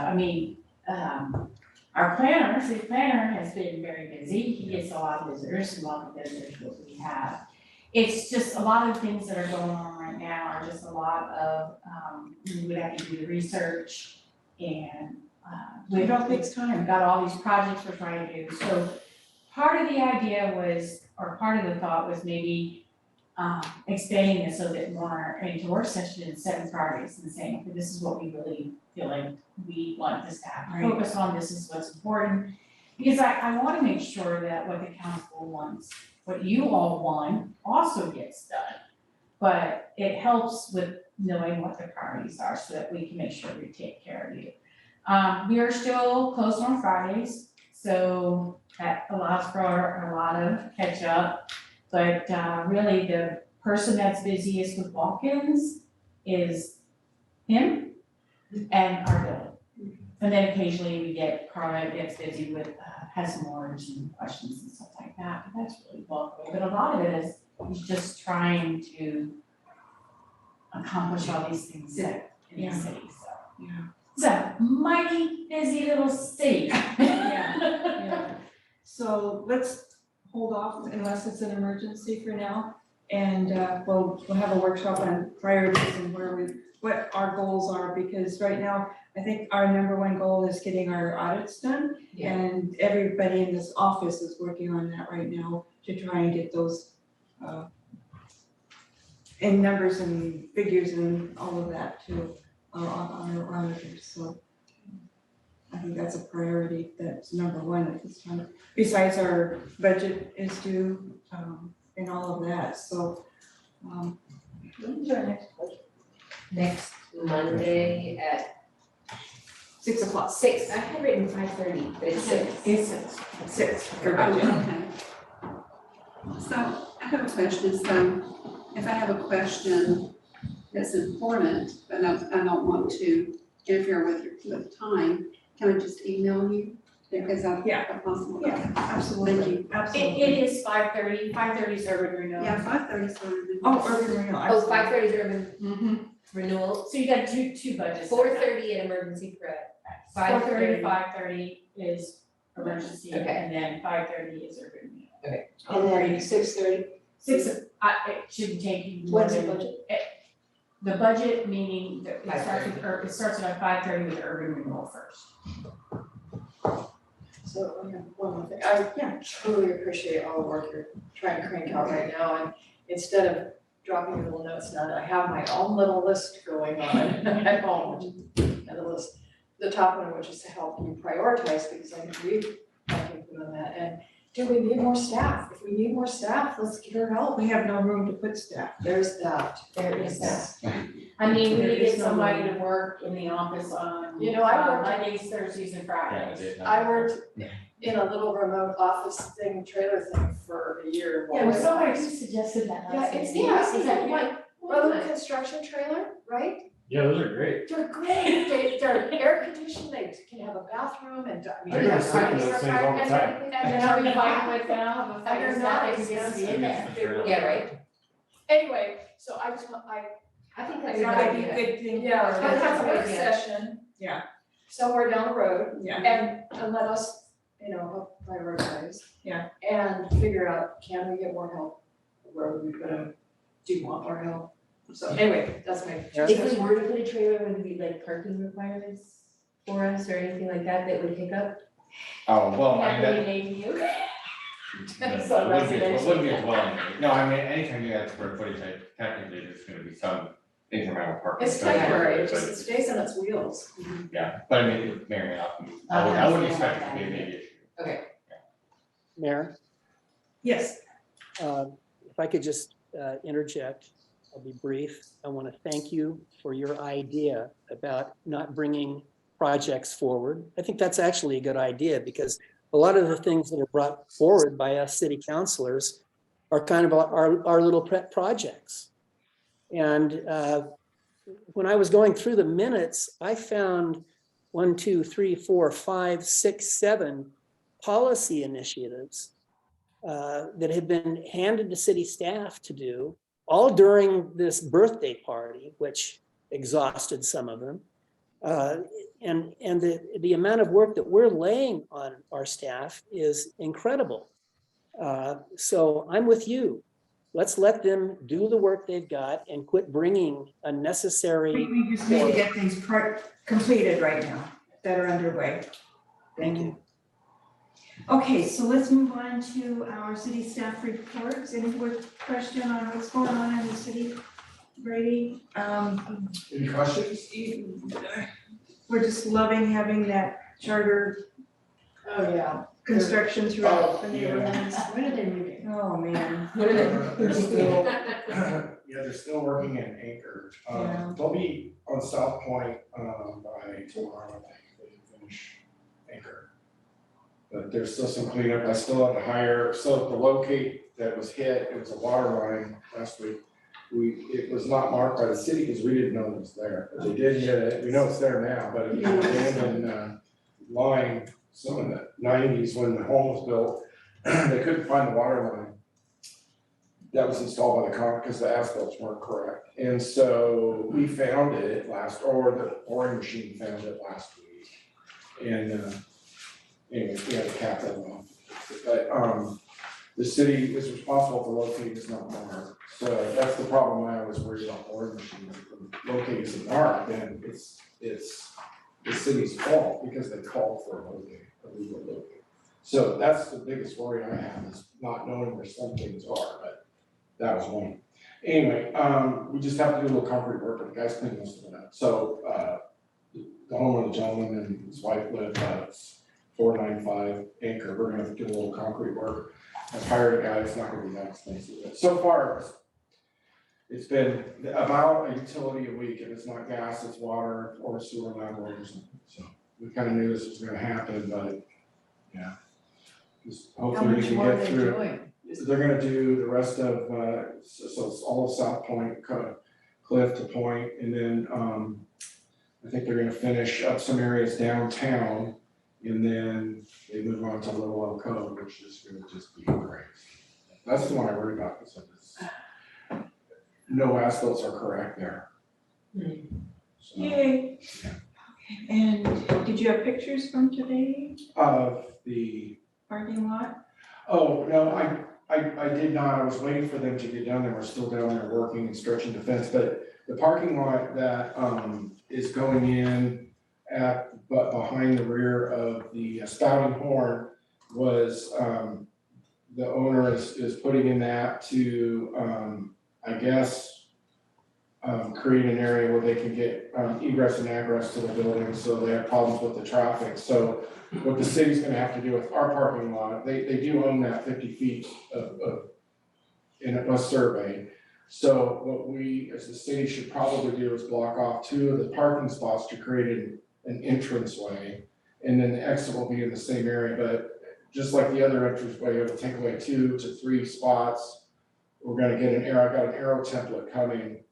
[SPEAKER 14] our city planner has been very busy. He gets a lot of visitors, what we have. It's just a lot of things that are going on right now are just a lot of, we would have to do the research and,
[SPEAKER 2] It all takes time.
[SPEAKER 14] we've got all these projects we're trying to do. So part of the idea was, or part of the thought was maybe expanding this a little bit more into work session and setting priorities and saying, okay, this is what we really feel like we want this to have to focus on, this is what's important. Because I wanna make sure that what the council wants, what you all want also gets done. But it helps with knowing what the priorities are so that we can make sure we take care of you. We are still closed on Fridays, so that allows for a lot of catch up. But really the person that's busiest with walk-ins is him and our bill. And then occasionally we get Carla gets busy with, has some orders and questions and stuff like that, but that's really welcome. But a lot of it is just trying to accomplish all these things in the city, so.
[SPEAKER 2] Yeah.
[SPEAKER 14] It's a mighty busy little city.
[SPEAKER 2] Yeah. So let's hold off unless it's an emergency for now. And we'll have a workshop on priorities and what our goals are, because right now, I think our number one goal is getting our audits done.
[SPEAKER 5] Yeah.
[SPEAKER 2] And everybody in this office is working on that right now to try and get those in numbers and figures and all of that to our auditors, so I think that's a priority, that's number one at this time. Besides, our budget is due, and all of that, so, when's our next budget?
[SPEAKER 5] Next Monday at
[SPEAKER 2] 6 o'clock.
[SPEAKER 5] 6, I had written 5:30, but it's 6.
[SPEAKER 14] It's
[SPEAKER 2] 6 for budget.
[SPEAKER 1] Okay. So I have a question, so if I have a question that's important, but I don't want to interfere with time, can I just email you? Because I've got possible.
[SPEAKER 2] Yeah, absolutely.
[SPEAKER 1] Thank you.
[SPEAKER 2] Absolutely.
[SPEAKER 14] It is 5:30, 5:30 is urban renewal.
[SPEAKER 1] Yeah, 5:30 is sort of.
[SPEAKER 2] Oh, urban renewal,
[SPEAKER 5] Oh,
[SPEAKER 2] absolutely.
[SPEAKER 5] 5:30 is urban
[SPEAKER 14] Mm-hmm.
[SPEAKER 5] renewal,
[SPEAKER 14] So you got two budgets.
[SPEAKER 5] 4:30 at emergency prep.
[SPEAKER 14] 4:30 to 5:30 is emergency,
[SPEAKER 5] Okay.
[SPEAKER 14] and then 5:30 is urban renewal.
[SPEAKER 10] And then 6:30,
[SPEAKER 14] 6, it shouldn't take you more
[SPEAKER 10] when's the
[SPEAKER 14] than.
[SPEAKER 10] budget?
[SPEAKER 14] The budget, meaning that it starts
[SPEAKER 5] 5:30.
[SPEAKER 14] it starts at 5:30 with the urban renewal first.
[SPEAKER 10] So, one more thing, I truly appreciate all the work you're trying to crank out right now, and instead of dropping your little notes down, I have my own little list going on at home, which is, and the list, the top one, which is to help you prioritize, because I agree, I can put on that, and do we need more staff? If we need more staff, let's get her help.
[SPEAKER 2] We have no room to put staff.
[SPEAKER 10] There's that.
[SPEAKER 14] There is that. I mean, we
[SPEAKER 2] There
[SPEAKER 14] need
[SPEAKER 2] is
[SPEAKER 14] get
[SPEAKER 2] no
[SPEAKER 14] somebody
[SPEAKER 2] room.
[SPEAKER 14] to work in the office on
[SPEAKER 10] You know, I worked-
[SPEAKER 14] Mondays, Thursdays, and Fridays.
[SPEAKER 10] I worked in a little remote office thing, trailer thing for a year.
[SPEAKER 14] Yeah, well, somebody who suggested that.
[SPEAKER 10] Yeah,
[SPEAKER 14] last
[SPEAKER 10] it's,
[SPEAKER 14] week.
[SPEAKER 10] yeah,
[SPEAKER 14] Is that you?
[SPEAKER 10] Brother construction trailer, right?
[SPEAKER 13] Yeah, those are great.
[SPEAKER 10] They're great, they're air conditioned, they can have a bathroom and, I mean.
[SPEAKER 12] I go to sleep in those things all the time.
[SPEAKER 14] And then are we fighting with them, I'm fighting with that, they can be in there.
[SPEAKER 5] Yeah, right?
[SPEAKER 10] Anyway, so I just want,
[SPEAKER 5] I think
[SPEAKER 2] It's
[SPEAKER 5] that's a
[SPEAKER 2] not
[SPEAKER 5] good
[SPEAKER 2] a
[SPEAKER 5] idea.
[SPEAKER 2] good thing.
[SPEAKER 10] yeah,
[SPEAKER 2] for-
[SPEAKER 10] let's have a work
[SPEAKER 5] idea.
[SPEAKER 10] session.
[SPEAKER 2] Yeah.
[SPEAKER 10] Somewhere down the road
[SPEAKER 2] Yeah.
[SPEAKER 10] and let us, help prioritize.
[SPEAKER 2] Yeah.
[SPEAKER 10] And figure out, can we get more help? Where are we gonna, do you want more help? So anyway, that's my.
[SPEAKER 4] Yeah.
[SPEAKER 5] If we were to put a trailer, would it be like parking requirements for us or anything like that that would pick up?
[SPEAKER 13] Oh, well, I mean,
[SPEAKER 14] Have
[SPEAKER 13] that,
[SPEAKER 14] we named you?
[SPEAKER 13] no, it wouldn't be a dwelling unit. No, I mean, anytime you add square footage, technically, there's gonna be some incremental parking.
[SPEAKER 10] It's temporary, it just stays on its wheels.
[SPEAKER 13] Yeah, but I mean, it may or may not be. I wouldn't expect it to be a big issue.
[SPEAKER 4] Mayor,
[SPEAKER 2] Yes,
[SPEAKER 4] if I could just interject, I'll be brief. I want to thank you for your idea about not bringing projects forward. I think that's actually a good idea because a lot of the things that are brought forward by us city councilors are kind of our little pet projects. And when I was going through the minutes, I found 1, 2, 3, 4, 5, 6, 7 policy initiatives that had been handed to city staff to do, all during this birthday party, which exhausted some of them. And the amount of work that we're laying on our staff is incredible. So I'm with you. Let's let them do the work they've got and quit bringing unnecessary.
[SPEAKER 2] we just need to get things completed right now that are underway. Thank you. Okay, so let's move on to our city staff reports. Any more question on what's going on in the city, Brady?
[SPEAKER 12] Any questions?
[SPEAKER 2] We're just loving having that charter
[SPEAKER 10] Oh, yeah.
[SPEAKER 2] construction throughout the
[SPEAKER 12] Oh, yeah.
[SPEAKER 2] neighborhoods.
[SPEAKER 14] When are they moving?
[SPEAKER 2] Oh, man.
[SPEAKER 12] Yeah, they're still working in Anchor.
[SPEAKER 2] Yeah.
[SPEAKER 12] They'll be on South Point, by tomorrow, I think, they can finish Anchor. But there's still some cleanup, I still had to hire, so the locate that was hit, it was a water line last week. It was not marked by the city because we didn't know it was there, but they did hit it, we know it's there now, but it was an abandoned, line, some of the 90s when the home was built, they couldn't find the water line that was installed by the con, because the asphalts weren't correct. And so we found it or the pouring machine found it last week. And anyway, we had to cap that off. But the city is responsible for locating, it's not Mark. So that's the problem I always worry about board machines, if the locate is Mark, then it's the city's fault because they called for a legal locate. So that's the biggest worry I have, is not knowing where some things are, but that was one. Anyway, we just have to do a little concrete work, but the guy's cleaning most of it up. So, the home where the gentleman and his wife live, 495 Anchor, we're gonna do a little concrete work. I've hired a guy, it's not gonna be that expensive, but so far, it's been about a utility a week, and it's not gas, it's water or sewer landlord or something, so we kinda knew this was gonna happen, but, yeah. Just
[SPEAKER 10] How
[SPEAKER 12] hopefully we
[SPEAKER 10] much
[SPEAKER 12] can
[SPEAKER 10] more are
[SPEAKER 12] get
[SPEAKER 10] they
[SPEAKER 12] through.
[SPEAKER 10] doing?
[SPEAKER 12] They're gonna do the rest of, so it's all of South Point, Cliff to Point, and then, I think they're gonna finish up some areas downtown, and then they move on to Little Elk Cove, which is gonna just be great. That's the one I worry about, because no asphalts are correct there. So,
[SPEAKER 2] Yay. Okay, and did you have pictures from today,
[SPEAKER 12] of the,
[SPEAKER 2] parking lot?
[SPEAKER 12] oh, no, I did not, I was waiting for them to get down there, we're still down there working and stretching the fence, but the parking lot that, is going in but behind the rear of the Spouting Horn was, the owner is putting in that to, I guess, create an area where they can get, egress and egress to the building, so they have problems with the traffic, so what the city's gonna have to do with our parking lot, they do own that 50 feet and it was surveyed. So what we, as the city, should probably do is block off 2 of the parking spots to create an entranceway. And then the exit will be in the same area, but just like the other entranceway, it'll take away 2 to 3 spots. We're gonna get an arrow, I got an arrow template coming.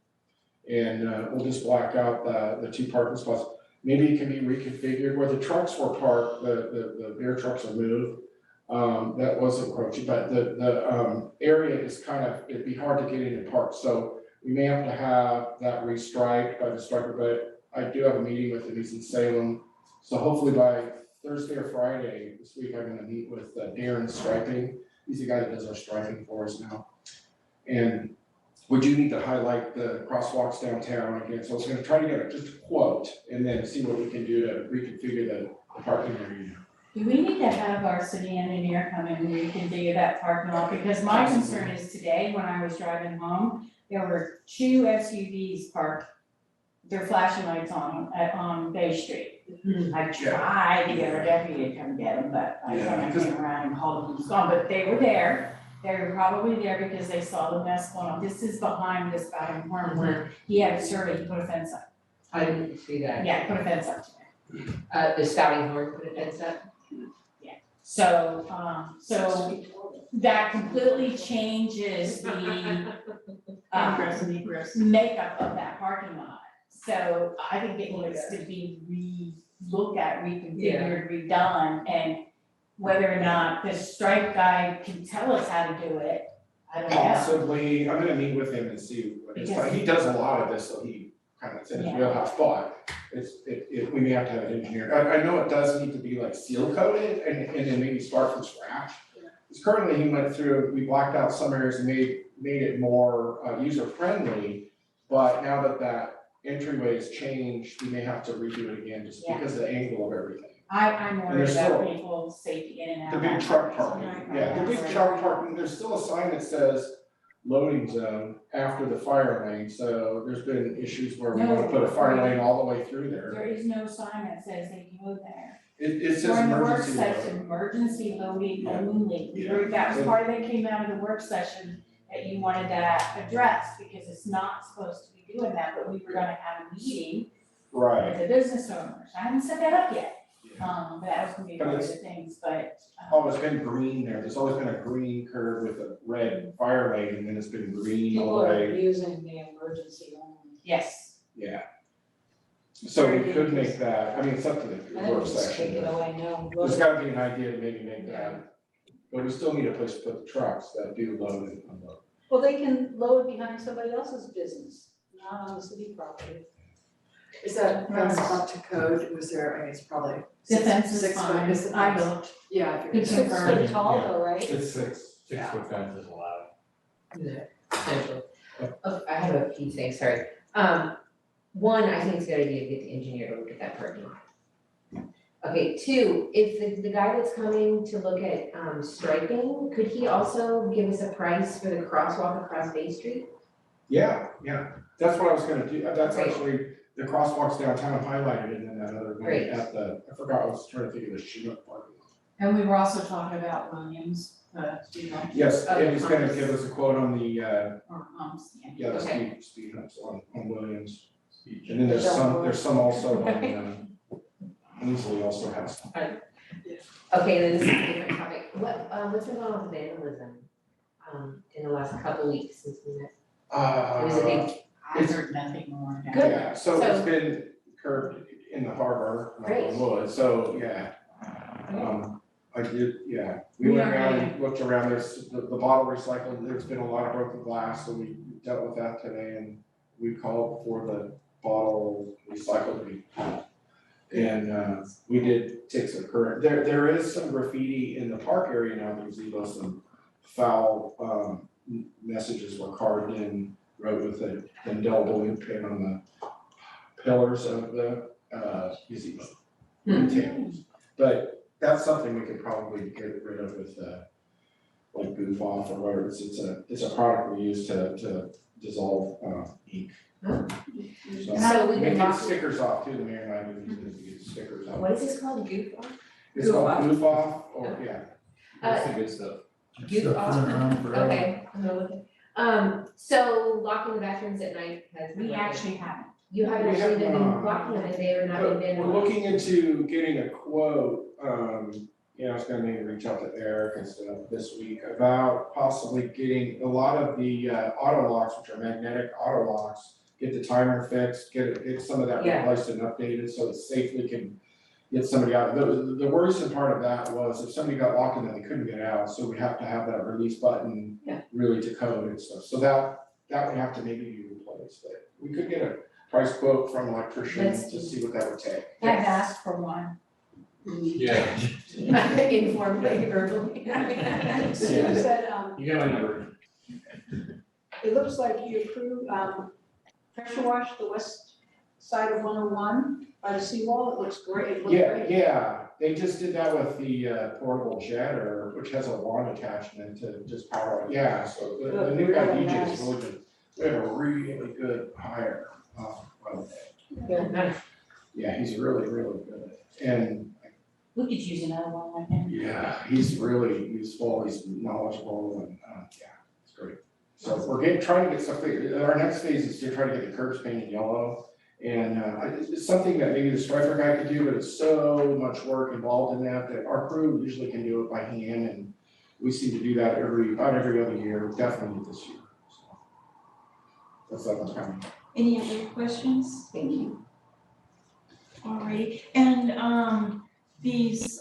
[SPEAKER 12] And we'll just black out the 2 parking spots. Maybe it can be reconfigured where the trucks were parked, the beer trucks are moved. That was encroaching, but the area is kind of, it'd be hard to get in and park, so we may have to have that restriped by the striper, but I do have a meeting with him, he's in Salem. So hopefully by Thursday or Friday this week, I'm gonna meet with Darren Striping, he's the guy that does our striping for us now. And we do need to highlight the crosswalks downtown again, so I was gonna try to get just a quote and then see what we can do to reconfigure the parking area.
[SPEAKER 14] Do we need to have our city engineer come in and reconfigure that parking lot? Because my concern is today, when I was driving home, there were 2 SUVs parked, their flashing lights on Bay Street. I tried to get our deputy to come get them, but I kind of came around and called them gone, but they were there. They were probably there because they saw the mess going on. This is behind this Spouting Horn where he had a survey, he put a fence up.
[SPEAKER 5] I didn't see that.
[SPEAKER 14] Yeah, put a fence up today.
[SPEAKER 5] The Spouting Horn put a fence up?
[SPEAKER 14] So, so that completely changes the
[SPEAKER 2] Ingress and egress.
[SPEAKER 14] makeup of that parking lot. So I think it needs to be re-looked at, reconfigured, redone, and whether or not the stripe guy can tell us how to do it, I don't know.
[SPEAKER 12] Possibly, I'm gonna meet with him and see what his, he does a lot of this, so he kind of, it's in his wheelhouse, but we may have to have an engineer. I know it does need to be like seal coated and then maybe start from scratch. Because currently he went through, we blacked out some areas and made it more user friendly, but now that entryway has changed, we may have to redo it again just because of the angle of everything.
[SPEAKER 14] I'm
[SPEAKER 12] And
[SPEAKER 14] worried
[SPEAKER 12] there's
[SPEAKER 14] about
[SPEAKER 12] still-
[SPEAKER 14] people's safety in and out.
[SPEAKER 12] The
[SPEAKER 14] of
[SPEAKER 12] big
[SPEAKER 14] that
[SPEAKER 12] truck
[SPEAKER 14] parking
[SPEAKER 12] parking,
[SPEAKER 14] lot.
[SPEAKER 12] yeah, the big truck parking, there's still a sign that says loading zone after the fire lane, so there's been issues where we wanna put a fire lane all the way through there.
[SPEAKER 14] There is no sign that says they can go there.
[SPEAKER 12] It says
[SPEAKER 14] We're in the work
[SPEAKER 12] emergency load.
[SPEAKER 14] session, emergency loading
[SPEAKER 12] Yeah.
[SPEAKER 14] only. That was part of it came out of the work session that you wanted that addressed, because it's not supposed to be doing that, but we were gonna have a meeting
[SPEAKER 12] Right,
[SPEAKER 14] with the business owners. I haven't set that up yet.
[SPEAKER 12] yeah.
[SPEAKER 14] But that was gonna be one of the things, but,
[SPEAKER 12] Oh, it's been green there, there's always been a green curve with a red fire lane, and then it's been green all the way,
[SPEAKER 1] using the emergency only.
[SPEAKER 14] yes.
[SPEAKER 12] yeah. So we could make that, I mean, it's up to the work
[SPEAKER 1] Just take
[SPEAKER 12] section,
[SPEAKER 1] it
[SPEAKER 12] but
[SPEAKER 1] away now.
[SPEAKER 12] there's gotta be an idea to maybe make that. But we still need a place to put the trucks that do load and unload.
[SPEAKER 1] Well, they can load behind somebody else's business, not on the city property.
[SPEAKER 10] Is that fence up to code? Was there, I mean, it's probably.
[SPEAKER 14] The fence is
[SPEAKER 10] 6 foot,
[SPEAKER 14] fine.
[SPEAKER 10] is the
[SPEAKER 14] I
[SPEAKER 10] fence-
[SPEAKER 14] looked.
[SPEAKER 10] Yeah, I figured.
[SPEAKER 14] It's
[SPEAKER 1] Six
[SPEAKER 14] confirmed.
[SPEAKER 1] feet tall though, right?
[SPEAKER 12] It's 6
[SPEAKER 13] 6-foot fence is allowed.
[SPEAKER 5] Potential. Oh, I have a few things, sorry. One, I think it's a good idea to get the engineer to look at that parking lot. Okay, two, if the guy that's coming to look at striping, could he also give us a price for the crosswalk across Bay Street?
[SPEAKER 12] Yeah, that's what I was gonna do, that's
[SPEAKER 5] Great.
[SPEAKER 12] actually, the crosswalks downtown highlighted and then that other one
[SPEAKER 5] Great.
[SPEAKER 12] at the, I forgot, I was trying to think of the Chinook parking lot.
[SPEAKER 14] And we were also talking about Williams, speed bump,
[SPEAKER 12] Yes,
[SPEAKER 5] Oh,
[SPEAKER 12] and he's gonna
[SPEAKER 5] humps.
[SPEAKER 12] give us a quote on the,
[SPEAKER 14] or, yeah.
[SPEAKER 12] yeah, the
[SPEAKER 5] Okay.
[SPEAKER 12] speed humps on Williams. And then there's some also on, Ainsley also has.
[SPEAKER 5] Okay, then this is a different topic. What's been going on with vandalism in the last couple weeks since we met? It was a big,
[SPEAKER 14] I heard nothing more.
[SPEAKER 5] Good.
[SPEAKER 12] Yeah, so it's
[SPEAKER 5] So-
[SPEAKER 12] been curbed in the harbor, knock
[SPEAKER 5] Great.
[SPEAKER 12] on wood, so, yeah. I did, yeah, we
[SPEAKER 14] We
[SPEAKER 12] went
[SPEAKER 14] are
[SPEAKER 12] around
[SPEAKER 14] ready.
[SPEAKER 12] and looked around, there's the bottle recycling, there's been a lot of broken glass, so we dealt with that today and we called for the bottle recycled to be. And we did take some current, there is some graffiti in the park area now, there's even some foul messages were carved in, wrote with an indelible ink pen on the pillars of the museum tables. But that's something we could probably get rid of with like goof off or whatever, it's a product we use to dissolve ink.
[SPEAKER 5] So we
[SPEAKER 12] we
[SPEAKER 5] can
[SPEAKER 12] get
[SPEAKER 5] lock-
[SPEAKER 12] stickers off too, the mayor and I use it to get stickers off.
[SPEAKER 5] what is this called, goof off?
[SPEAKER 12] It's called goof off, or, yeah.
[SPEAKER 5] That's
[SPEAKER 13] the good stuff.
[SPEAKER 5] Goof off, okay, I'm gonna look at, so locking the bathrooms at night has.
[SPEAKER 14] We actually haven't.
[SPEAKER 5] You haven't
[SPEAKER 12] We
[SPEAKER 5] actually
[SPEAKER 12] have,
[SPEAKER 5] been locking them and they are not
[SPEAKER 12] But
[SPEAKER 5] been
[SPEAKER 12] we're looking into getting a quote, I was gonna maybe reach out to Eric and stuff this week about possibly getting a lot of the auto locks, which are magnetic auto locks, get the timer fixed, get some of that
[SPEAKER 5] Yeah.
[SPEAKER 12] replaced and updated so it safely can get somebody out. The worrisome part of that was if somebody got locked in and they couldn't get out, so we have to have that release button
[SPEAKER 5] Yeah.
[SPEAKER 12] really to code and stuff. So that would have to maybe be replaced, but we could get a price quote from an electrician
[SPEAKER 5] Let's
[SPEAKER 12] to see what that would take.
[SPEAKER 14] I've asked for one.
[SPEAKER 13] Yeah.
[SPEAKER 5] informally, verbally.
[SPEAKER 1] Sue said,
[SPEAKER 13] You got my number.
[SPEAKER 1] it looks like you approved, pressure wash the west side of 101 by the seawall. It looks great. It looks great.
[SPEAKER 12] Yeah, they just did that with the portable jetter, which has a wand attachment to just power it, yeah, so the new guy
[SPEAKER 1] Really
[SPEAKER 12] DJ is
[SPEAKER 1] nice.
[SPEAKER 12] really good. We have a really good hire,
[SPEAKER 5] Yeah, nice.
[SPEAKER 12] yeah, he's really good, and
[SPEAKER 14] We could use another one like him.
[SPEAKER 12] yeah, he's really useful, he's knowledgeable, and yeah, it's great. So we're trying to get something, our next phase is to try to get the curbs painted yellow. And it's something that maybe the striper guy could do, but it's so much work involved in that our crew usually can do it by hand, and we seem to do that about every other year, definitely this year. So that's like what's coming.
[SPEAKER 2] Any other questions?
[SPEAKER 5] Thank you.
[SPEAKER 2] Alrighty, and these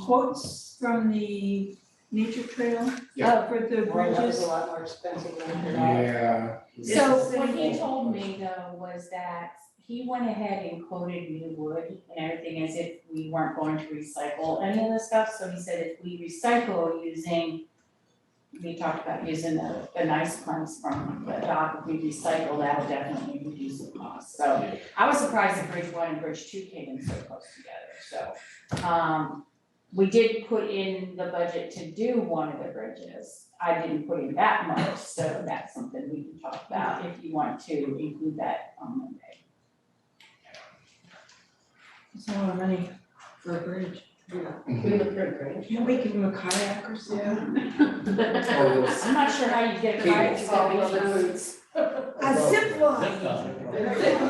[SPEAKER 2] quotes from the nature trail
[SPEAKER 12] Yeah.
[SPEAKER 2] for the
[SPEAKER 1] Boy, that was
[SPEAKER 2] bridges.
[SPEAKER 1] a lot more expensive than I thought.
[SPEAKER 12] Yeah.
[SPEAKER 14] So
[SPEAKER 2] Yes.
[SPEAKER 14] what he told me though was that he went ahead and quoted new wood and everything as if we weren't going to recycle any of the stuff. So he said if we recycle using, we talked about using the nice planks from the dock, if we recycle, that'll definitely reduce the cost. So I was surprised that Bridge 1 and Bridge 2 came in so close together, so. We did put in the budget to do one of the bridges. I didn't put in that much, so that's something we can talk about if you want to include that on Monday.
[SPEAKER 2] It's a lot of money for a bridge.
[SPEAKER 5] We look pretty great.
[SPEAKER 2] Can't we give them a kayak or something?
[SPEAKER 14] I'm not sure how you get a kayak to
[SPEAKER 1] All
[SPEAKER 14] go
[SPEAKER 1] rubber
[SPEAKER 14] beaches.
[SPEAKER 2] A zip line.
[SPEAKER 13] Zip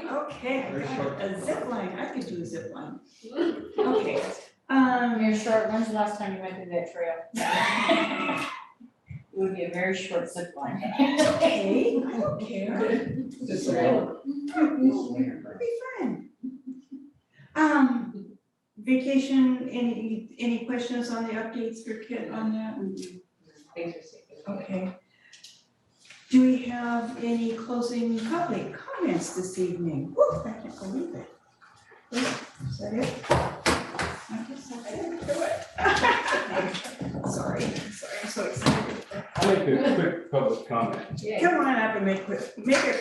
[SPEAKER 2] Okay,
[SPEAKER 13] Very short.
[SPEAKER 2] a zip line, I could do a zip line. Okay,
[SPEAKER 14] You're short, when's the last time you went through that trail? It would be a very short zip line.
[SPEAKER 2] okay, I don't care.
[SPEAKER 12] Just a little.
[SPEAKER 2] It'll be fun. Vacation, any questions on the updates for Kit on that?
[SPEAKER 5] Thanks for saying.
[SPEAKER 2] Okay. Do we have any closing public comments this evening? Woo, I can't believe it. Is that it? I guess I didn't do it. Sorry, I'm so
[SPEAKER 7] I'll make a quick public comment.
[SPEAKER 2] Come on up and make it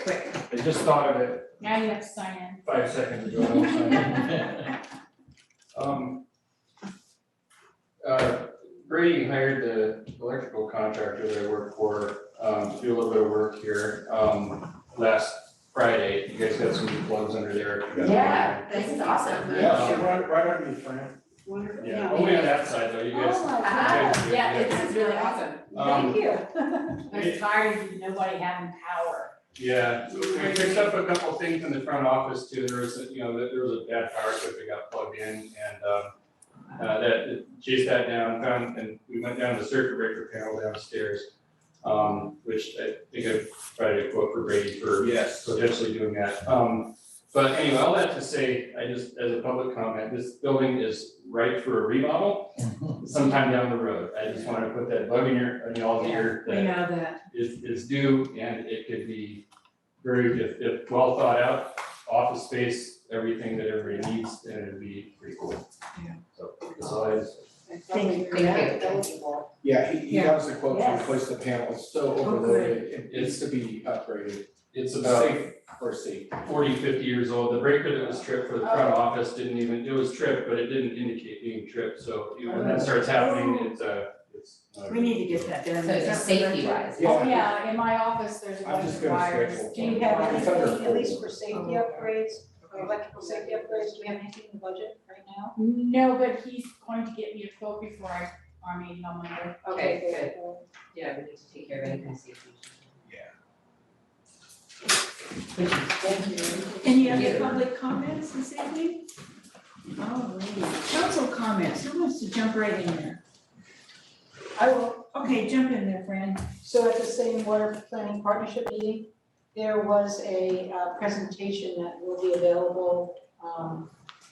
[SPEAKER 2] quick.
[SPEAKER 7] I just thought of it
[SPEAKER 14] Now you have to sign in.
[SPEAKER 7] 5 seconds ago. Brady hired the electrical contractor that I work for, to do a little bit of work here, last Friday. You guys got some new plugs under there.
[SPEAKER 3] Yeah, this is awesome.
[SPEAKER 12] Yeah, right under you, Fran.
[SPEAKER 1] Wonderful.
[SPEAKER 7] Yeah, only on that side though, you guys.
[SPEAKER 3] Ah, yeah, this is really awesome.
[SPEAKER 7] Um,
[SPEAKER 3] Thank you.
[SPEAKER 14] I'm tired of nobody having power.
[SPEAKER 7] Yeah, so we picked up a couple things in the front office too. There was, there was a bad power strip that got plugged in and, that chased that down, and we went down to the circuit breaker panel downstairs. Which I think I've tried to quote for Brady for potentially doing that. But anyway, all that to say, as a public comment, this building is ripe for a remodel sometime down the road. I just wanted to put that bug in y'all's ear
[SPEAKER 2] We
[SPEAKER 7] that
[SPEAKER 2] know that.
[SPEAKER 7] is due, and it could be very, if well thought out, office space, everything that everybody needs, and it'd be pretty cool.
[SPEAKER 2] Yeah.
[SPEAKER 7] So that's all I have to say.
[SPEAKER 2] Thank you.
[SPEAKER 12] Yeah, he
[SPEAKER 2] Yeah.
[SPEAKER 12] got us a quote to
[SPEAKER 14] Yes.
[SPEAKER 12] replace the panel, it's so
[SPEAKER 2] Oh,
[SPEAKER 12] overloaded, it needs to be upgraded.
[SPEAKER 7] It's about
[SPEAKER 12] Safe for safety.
[SPEAKER 7] 40, 50 years old. The breaker that was tripped for the front office it was tripped, but it didn't indicate being tripped. So when that starts happening, it's not
[SPEAKER 2] We need to get that done.
[SPEAKER 5] So it's a safety wise.
[SPEAKER 14] Oh, yeah, in my office, there's a
[SPEAKER 12] I'm
[SPEAKER 14] bunch
[SPEAKER 12] just
[SPEAKER 14] of
[SPEAKER 12] gonna
[SPEAKER 14] wires.
[SPEAKER 12] schedule.
[SPEAKER 1] Do you have
[SPEAKER 12] It's under
[SPEAKER 1] anything, at least
[SPEAKER 12] four.
[SPEAKER 1] for safety upgrades, or electrical safety upgrades, do we have anything in the budget right now?
[SPEAKER 14] No, but he's going to get me a quote before our meeting on Monday.
[SPEAKER 5] Okay, good. Yeah, we need to take care of any kind of safety issues.
[SPEAKER 2] Any other public comments this evening? Alrighty, council comments, who wants to jump right in there?
[SPEAKER 1] I will.
[SPEAKER 2] Okay, jump in there, Fran.
[SPEAKER 1] So at the same water planning partnership meeting, there was a presentation that will be available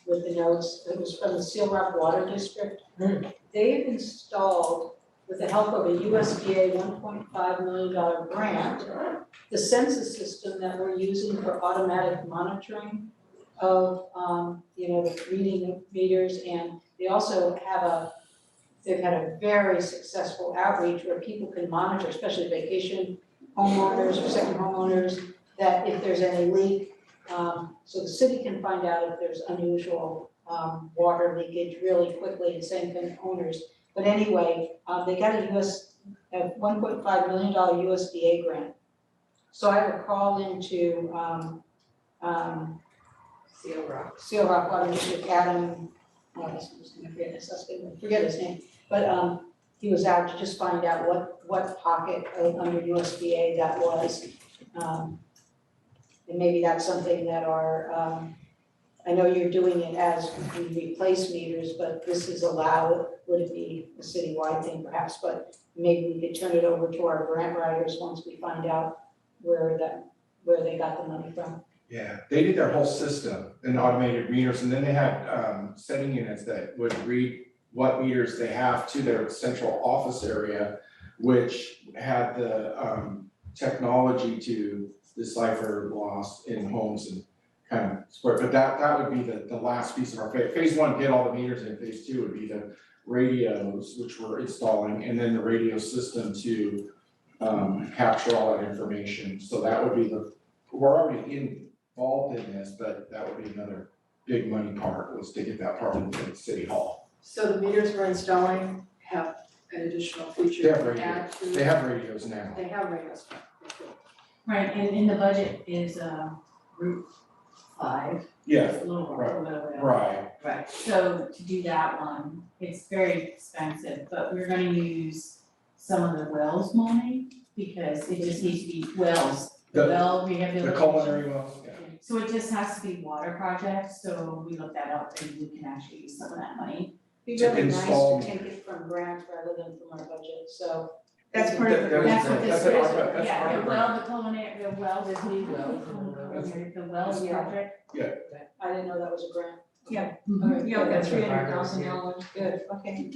[SPEAKER 1] with the notes. It was from the Seal Rock Water District. They've installed, with the help of a USDA $1.5 million grant, the census system that we're using for automatic monitoring of, the reading of meters. And they also have they've had a very successful outreach where people can monitor, especially vacation homeowners or second homeowners, that if there's any leak, so the city can find out if there's unusual water leakage really quickly, and same thing owners. But anyway, they got a $1.5 million USDA grant. So I have a call into Seal Rock Water District, Adam, I was gonna forget his name, but he was out to just find out what pocket under USDA that was. And maybe that's something that I know you're doing it as we replace meters, but this is allowed, would it be a citywide thing perhaps, but maybe we could turn it over to our grant writers once we find out where they got the money from.
[SPEAKER 12] Yeah, they did their whole system in automated meters, and then they had setting units that would read what meters they have to their central office area, which had the technology to decipher loss in homes and kind of square, but that would be the last piece of our phase one did all the meters, and phase two would be the radios, which we're installing, and then the radio system to capture all that information. So that would be we're already involved in this, but that would be another big money part, was to get that part into City Hall.
[SPEAKER 10] So the meters we're installing have an additional feature
[SPEAKER 12] They have
[SPEAKER 10] to add to.
[SPEAKER 12] They have radios now.
[SPEAKER 10] They have radios.
[SPEAKER 14] Right, and in the budget is Route 5.
[SPEAKER 12] Yeah,
[SPEAKER 14] It's a little
[SPEAKER 12] right,
[SPEAKER 14] over there.
[SPEAKER 12] right.
[SPEAKER 14] Right, so to do that one, it's very expensive, but we're gonna use some of the wells money because it just needs to be wells, the well
[SPEAKER 12] The
[SPEAKER 14] rehabilitation.
[SPEAKER 12] culinary wells, yeah.
[SPEAKER 14] So it just has to be water projects, so we looked that up and we can actually use some of that money.
[SPEAKER 1] It'd
[SPEAKER 12] To
[SPEAKER 1] be really
[SPEAKER 12] install-
[SPEAKER 1] nice to take it from grants rather than from our budget, so.
[SPEAKER 2] That's part of the.
[SPEAKER 14] That's what this
[SPEAKER 12] That's
[SPEAKER 14] is,
[SPEAKER 12] an ARPA- that's
[SPEAKER 14] yeah,
[SPEAKER 12] ARPA
[SPEAKER 14] the well, the culinary, the well, this new well, the wells
[SPEAKER 1] Yeah.
[SPEAKER 14] project.
[SPEAKER 1] I didn't know that was a grant.
[SPEAKER 2] Yeah.
[SPEAKER 1] Alright,
[SPEAKER 2] Yeah,
[SPEAKER 1] good.
[SPEAKER 2] that's
[SPEAKER 1] $300,000, good, okay.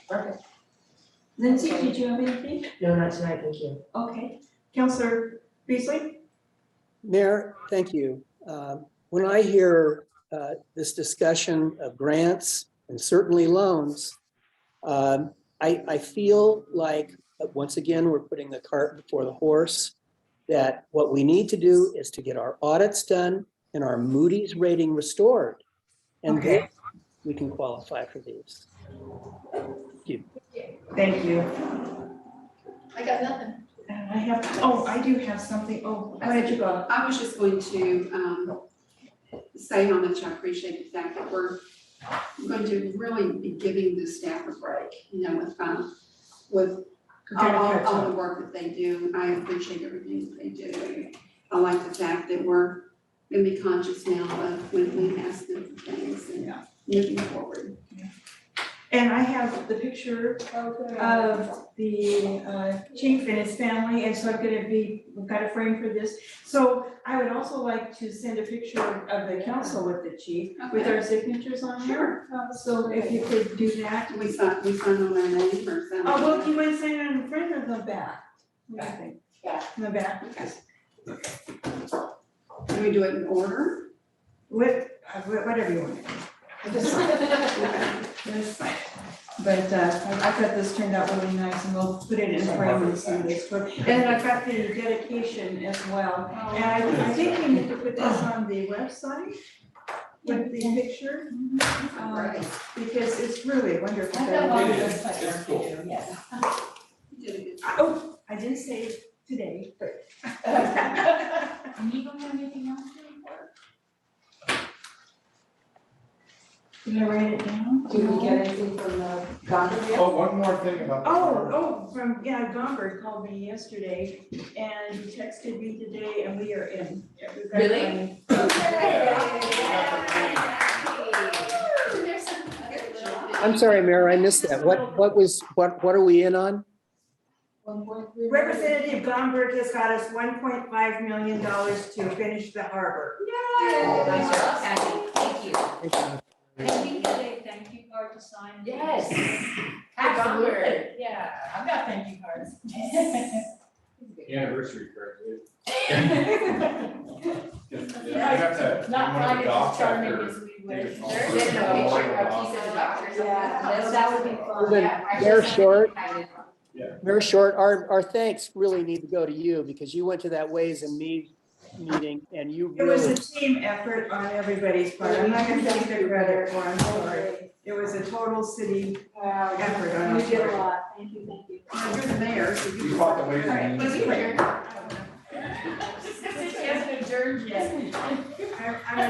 [SPEAKER 1] Perfect.
[SPEAKER 2] Lindsay, did you have anything?
[SPEAKER 5] No, not tonight, thank you.
[SPEAKER 2] Okay, Counselor Beasley?
[SPEAKER 4] Mayor, thank you. When I hear this discussion of grants and certainly loans, I feel like, once again, we're putting the cart before the horse, that what we need to do is to get our audits done and our Moody's rating restored. And then
[SPEAKER 2] Okay.
[SPEAKER 4] we can qualify for these.
[SPEAKER 2] Thank you.
[SPEAKER 1] I got nothing.
[SPEAKER 2] And I do have something. Oh, why don't you go?
[SPEAKER 1] I was just going to say how much I appreciate the fact that we're going to really be giving the staff a break, with all the work that they do. I appreciate everything that they do. I like the fact that we're gonna be conscious now of when we ask them for things and moving forward.
[SPEAKER 2] And I have the picture of the chief and his family, and so we've got a frame for this. So I would also like to send a picture of the council with the chief, with our signatures on there. So if you could do that.
[SPEAKER 1] We sign on our name or something.
[SPEAKER 2] Oh, well, you want to sign it in front or the back? What do you think?
[SPEAKER 1] Back.
[SPEAKER 2] In the back?
[SPEAKER 1] Can we do it in order?
[SPEAKER 2] Whatever you want to do. That's fine. But I thought this turned out really nice, and we'll put it in frame and send this to her. And then I've got the dedication as well. And I think we need to put this on the website with the picture. Because it's really wonderful.
[SPEAKER 7] It's cool.
[SPEAKER 1] You did a good job.
[SPEAKER 2] Oh, I didn't say it today, but.
[SPEAKER 14] And you don't have anything else to report?
[SPEAKER 2] Did I write it down?
[SPEAKER 10] Did we get anything from the doctor yet?
[SPEAKER 12] Oh, one more thing about.
[SPEAKER 2] Gombert called me yesterday and he texted me today and we are in. Yeah, we've got
[SPEAKER 5] Really?
[SPEAKER 2] money.
[SPEAKER 4] I'm sorry, Mayor, I missed that. What are we in on?
[SPEAKER 2] Representative Gombert has got us $1.5 million to finish the harbor.
[SPEAKER 5] Nice job, Kathy, thank you.
[SPEAKER 14] And we get a thank you card to sign.
[SPEAKER 5] Yes, absolutely.
[SPEAKER 14] Yeah, I've got thank you cards.
[SPEAKER 7] Anniversary card,
[SPEAKER 14] Yeah,
[SPEAKER 7] you have to.
[SPEAKER 14] Not
[SPEAKER 7] one of the
[SPEAKER 14] quite
[SPEAKER 7] docs
[SPEAKER 14] as charming
[SPEAKER 7] after-
[SPEAKER 14] as we
[SPEAKER 7] take
[SPEAKER 14] wish.
[SPEAKER 7] it home.
[SPEAKER 5] There is no picture of a piece of the doctor or something.
[SPEAKER 14] Yeah, that would be fun.
[SPEAKER 4] Well,
[SPEAKER 5] Yeah,
[SPEAKER 4] Mayor Short,
[SPEAKER 7] Yeah.
[SPEAKER 4] Mayor Short, our thanks really need to go to you because you went to that Ways and Means meeting and you
[SPEAKER 2] It was
[SPEAKER 4] really,
[SPEAKER 2] a team effort on everybody's part. I'm not gonna take the credit for it, I'm sorry. It was a total city effort on our
[SPEAKER 14] You did a
[SPEAKER 2] part.
[SPEAKER 14] lot, thank you.
[SPEAKER 1] You're the mayor, so you.
[SPEAKER 12] You fought the Ways and
[SPEAKER 1] Right,
[SPEAKER 12] Means.
[SPEAKER 1] let's do it.
[SPEAKER 14] She hasn't adjourned yet.
[SPEAKER 2] I'm